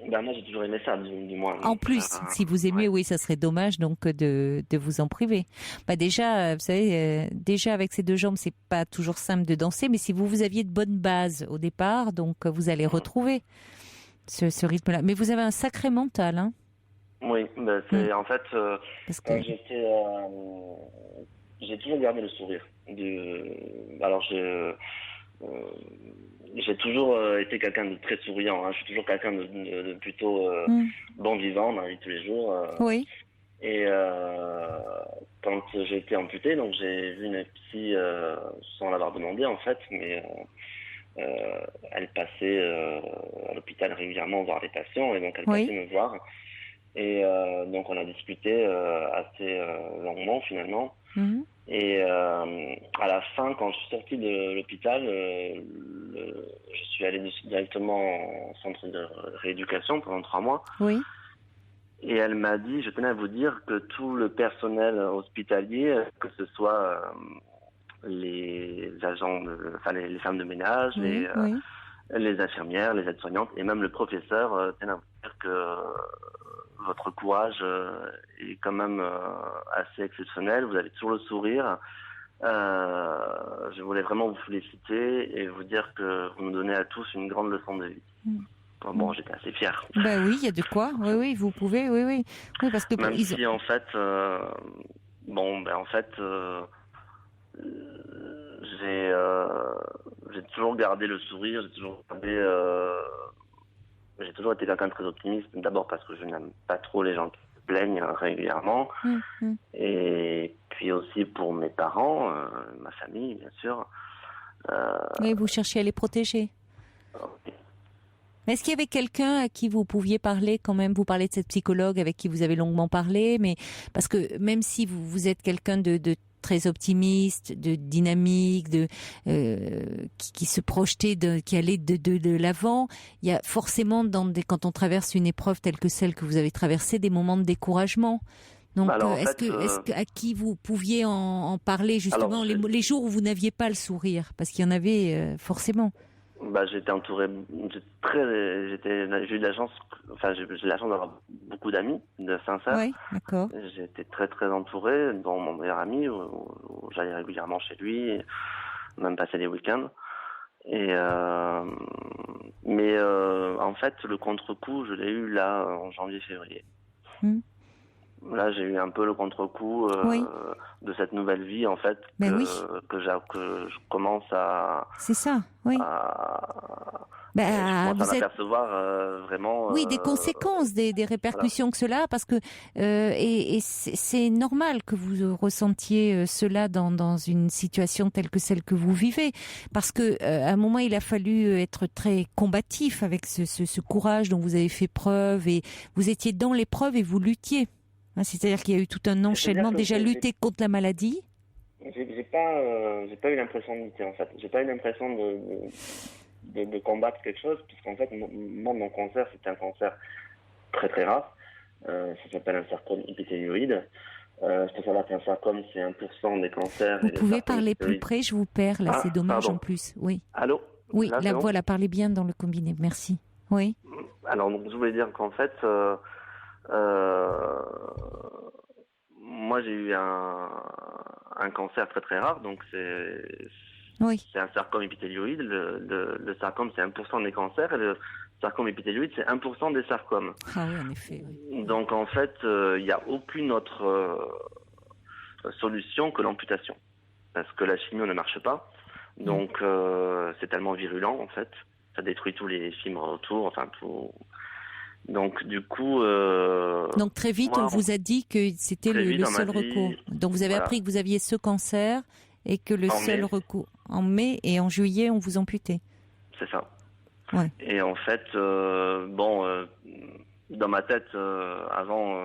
S10: Moi, j'ai toujours aimé ça, du moins.
S1: En plus, si vous aimiez, oui, ça serait dommage donc de vous en priver. Déjà, vous savez, avec ces deux jambes, c'est pas toujours simple de danser, mais si vous aviez de bonnes bases au départ, donc vous allez retrouver ce rythme-là. Mais vous avez un sacré mental, hein.
S10: Oui, c'est en fait, quand j'étais, j'ai toujours gardé le sourire. J'ai toujours été quelqu'un de très souriant. Je suis toujours quelqu'un de plutôt bon vivant dans la vie de tous les jours.
S1: Oui.
S10: Et quand j'ai été amputé, donc j'ai vu une psy sans l'avoir demandé en fait, mais elle passait à l'hôpital régulièrement voir les patients et donc elle passait me voir. Et donc on a discuté assez longuement finalement. Et à la fin, quand je suis sorti de l'hôpital, je suis allé directement en centre de rééducation pendant 3 mois. Oui. Et elle m'a dit, je tenais à vous dire que tout le personnel hospitalier, que ce soit les agents, les femmes de ménage, les infirmières, les aides-soignantes et même le professeur, tenait à vous dire que votre courage est quand même assez exceptionnel. Vous avez toujours le sourire. Je voulais vraiment vous féliciter et vous dire que vous nous donnez à tous une grande leçon de vie. Bon, j'étais assez fier.
S1: Ben oui, il y a de quoi. Oui, vous pouvez, oui, parce que
S10: même si en fait, j'ai toujours gardé le sourire, j'ai toujours été quelqu'un de très optimiste. D'abord parce que je n'aime pas trop les gens qui se plaignent régulièrement, et puis aussi pour mes parents, ma famille, bien sûr.
S1: Mais vous cherchiez à les protéger. Est-ce qu'il y avait quelqu'un à qui vous pouviez parler quand même? Vous parlez de cette psychologue avec qui vous avez longuement parlé, mais parce que même si vous êtes quelqu'un de très optimiste, de dynamique, qui se projetait, qui allait de l'avant, il y a forcément quand on traverse une épreuve telle que celle que vous avez traversée, des moments de découragement. Donc, à qui vous pouviez en parler justement les jours où vous n'aviez pas le sourire, parce qu'il y en avait forcément.
S10: J'étais entouré, j'ai eu de la chance, j'ai la chance d'avoir beaucoup d'amis, de sincères.
S1: Oui, d'accord.
S10: J'étais très très entouré, dont mon meilleur ami, où j'allais régulièrement chez lui, même passer les week-ends. Mais en fait, le contre-coup, je l'ai eu là en janvier-février. Là, j'ai eu un peu le contre-coup de cette nouvelle vie, en fait, que je commence à...
S1: C'est ça, oui.
S10: Je commence à m'apercevoir vraiment...
S1: Oui, des conséquences, des répercussions que cela, parce que et c'est normal que vous ressentiez cela dans une situation telle que celle que vous vivez, parce que à un moment, il a fallu être très combatif avec ce courage dont vous avez fait preuve, et vous étiez dans l'épreuve et vous luttiez. C'est-à-dire qu'il y a eu tout un enchaînement, déjà lutter contre la maladie.
S10: J'ai pas eu l'impression de lutter, en fait. J'ai pas eu l'impression de combattre quelque chose, puisqu'en fait, mon cancer, c'était un cancer très très rare. Ça s'appelle un sarcome épithélioïde. Je peux savoir qu'un sarcome, c'est 1% des cancers.
S1: Vous pouvez parler plus près, je vous perds, là, c'est dommage en plus. Oui.
S10: Allô?
S1: Oui, la voilà, parlez bien dans le combiné, merci. Oui.
S10: Alors, donc, je voulais dire qu'en fait... moi j'ai eu un cancer très très rare, donc c'est un sarcome épithélioïde. Le sarcome, c'est 1% des cancers, et le sarcome épithélioïde, c'est 1% des sarcomes.
S1: Ah oui, en effet. Oui.
S10: Donc en fait, il n'y a aucune autre solution que l'amputation, parce que la chimio ne marche pas. Donc c'est tellement virulent, en fait, ça détruit tous les fibres autour, enfin tout. Donc du coup...
S1: Donc très vite, on vous a dit que c'était le seul recours. Donc vous avez appris que vous aviez ce cancer et que le seul recours... En mai et en juillet, on vous amputait.
S10: C'est ça.
S1: Ouais.
S10: Et en fait, dans ma tête, avant,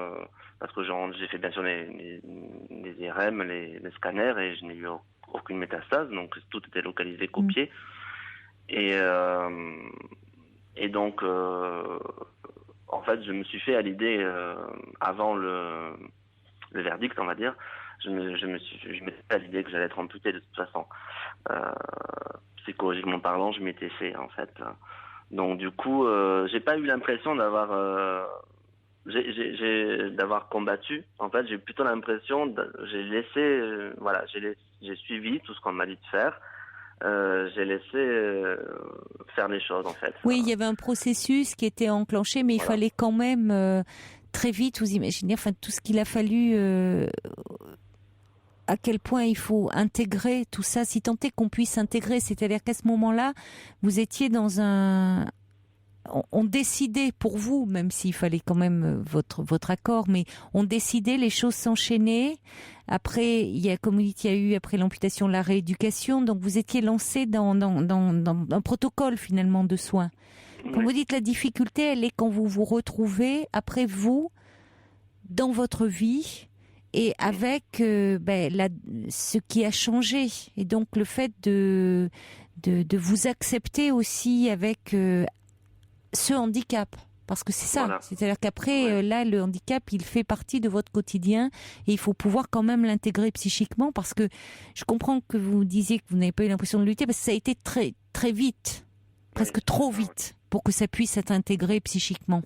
S10: parce que j'ai fait bien sûr les IRM, les scanners, et je n'ai eu aucune métastase, donc tout était localisé qu'au pied. Et donc... en fait, je me suis fait à l'idée, avant le verdict, on va dire, je m'étais fait à l'idée que j'allais être amputé de toute façon. Psychologiquement parlant, je m'étais fait, en fait. Donc, du coup, j'ai pas eu l'impression d'avoir combattu. En fait, j'ai plutôt l'impression, j'ai laissé, j'ai suivi tout ce qu'on m'a dit de faire. J'ai laissé faire les choses, en fait.
S1: Oui, il y avait un processus qui était enclenché, mais il fallait quand même très vite, vous imaginez, tout ce qu'il a fallu, à quel point il faut intégrer tout ça, si tant est qu'on puisse intégrer. C'est-à-dire qu'à ce moment-là, vous étiez dans on décidait pour vous, même s'il fallait quand même votre accord, mais on décidait, les choses s'enchaînaient. Après, il y a eu après l'amputation la rééducation, donc vous étiez lancé dans un protocole finalement de soins. Quand vous dites la difficulté, elle est quand vous vous retrouvez après vous dans votre vie et avec ce qui a changé, et donc le fait de vous accepter aussi avec ce handicap, parce que c'est ça. Voilà. C'est-à-dire qu'après, là, le handicap, il fait partie de votre quotidien, et il faut pouvoir quand même l'intégrer psychiquement, parce que je comprends que vous disiez que vous n'avez pas eu l'impression de lutter, parce que ça a été très, très vite, presque trop vite, pour que ça puisse être intégré psychiquement.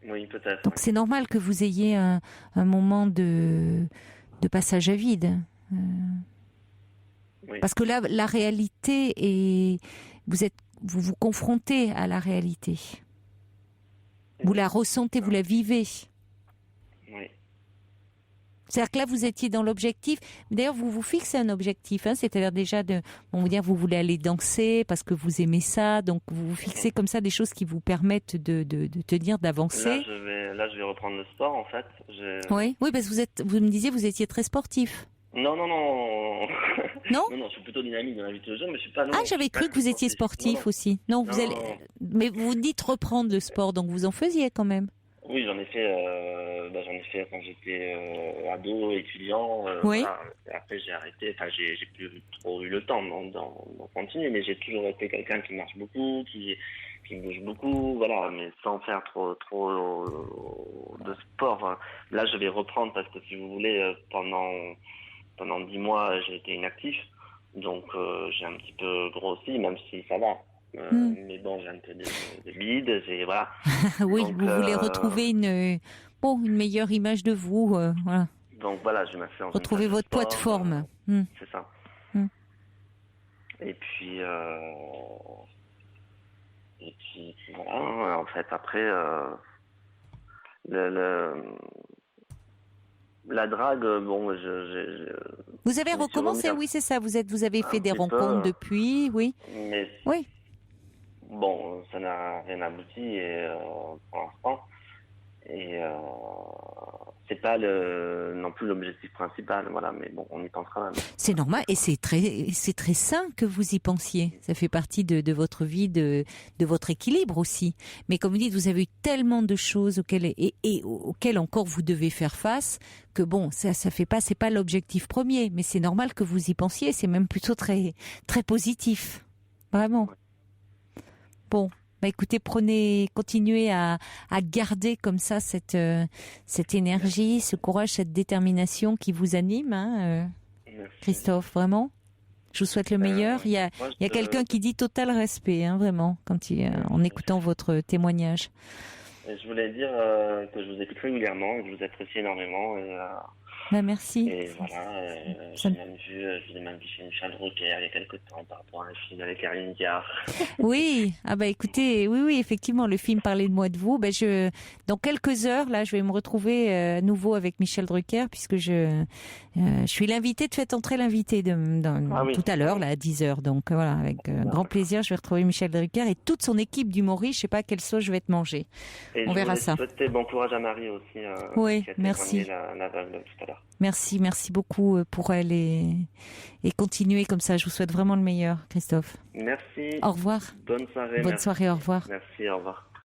S10: Oui, peut-être.
S1: Donc c'est normal que vous ayez un moment de passage à vide.
S10: Oui.
S1: Parce que là, la réalité est... Vous vous confrontez à la réalité. Vous la ressentez, vous la vivez.
S10: Oui.
S1: C'est-à-dire que là, vous étiez dans l'objectif. D'ailleurs, vous vous fixez un objectif. C'est-à-dire déjà, vous voulez aller danser parce que vous aimez ça. Donc, vous vous fixez comme ça des choses qui vous permettent de tenir, d'avancer.
S10: Là, je vais reprendre le sport, en fait.
S1: Oui, parce que vous me disiez, vous étiez très sportif.
S10: Non.
S1: Non.
S10: Non, je suis plutôt dynamique dans la vie de tous les jours, mais je suis pas. Non,
S1: j'avais cru que vous étiez sportif aussi. Non, vous allez. Mais vous dites reprendre le sport, donc vous en faisiez quand même.
S10: Oui, j'en ai fait quand j'étais ado, étudiant.
S1: Oui.
S10: Voilà. Après, j'ai arrêté. Enfin, j'ai plus trop eu le temps d'en continuer, mais j'ai toujours été quelqu'un qui marche beaucoup, qui bouge beaucoup, voilà, mais sans faire trop de sport. Là, je vais reprendre parce que, si vous voulez, pendant 10 mois, j'ai été inactif, donc j'ai un petit peu grossi, même si ça va. Mais bon, j'ai un peu de bide, voilà.
S1: Oui,
S10: donc,
S1: vous voulez retrouver une meilleure image de vous, voilà.
S10: Donc voilà, je m'inscris dans
S1: retrouver votre poids de forme.
S10: C'est ça. Et puis voilà, en fait, après, la drague, bon,
S1: vous avez recommencé, oui, c'est ça. Vous avez fait des rencontres depuis, oui.
S10: Mais
S1: oui.
S10: Bon, ça n'a rien abouti pour l'instant. Et c'est pas non plus l'objectif principal, voilà. Mais bon, on y pensera même. C'est normal
S1: et c'est très sain que vous y pensiez. Ça fait partie de votre vie, de votre équilibre aussi. Mais comme vous dites, vous avez eu tellement de choses auxquelles encore vous devez faire face que bon, ça fait pas, c'est pas l'objectif premier. Mais c'est normal que vous y pensiez. C'est même plutôt très très positif, vraiment. Bon. Écoutez, continuez à garder comme ça cette énergie, ce courage, cette détermination qui vous anime, Christophe, vraiment. Je vous souhaite le meilleur. Il y a quelqu'un qui dit total respect, vraiment, en écoutant votre témoignage.
S10: Et je voulais dire que je vous écoute régulièrement, que je vous apprécie énormément.
S1: Merci.
S10: Et voilà, j'ai même vu chez Michel Drucker il y a quelques temps par rapport à un film avec Caroline Diard.
S1: Oui, écoutez, oui, effectivement, le film parlait de moi, de vous. Dans quelques heures, là, je vais me retrouver à nouveau avec Michel Drucker, puisque je suis l'invité de Faites entrer l'invité tout à l'heure, là, à 10h. Donc voilà, avec grand plaisir, je vais retrouver Michel Drucker et toute son équipe d'humoristes. Je sais pas quelle sauce je vais te manger.
S10: Et
S1: on verra ça.
S10: Je souhaite bon courage à Marie aussi.
S1: Oui, merci.
S10: L'aveugle tout à l'heure.
S1: Merci beaucoup pour elle et continuez comme ça. Je vous souhaite vraiment le meilleur, Christophe.
S10: Merci.
S1: Au revoir.
S10: Bonne soirée.
S1: Bonne soirée, au revoir.
S10: Merci, au revoir.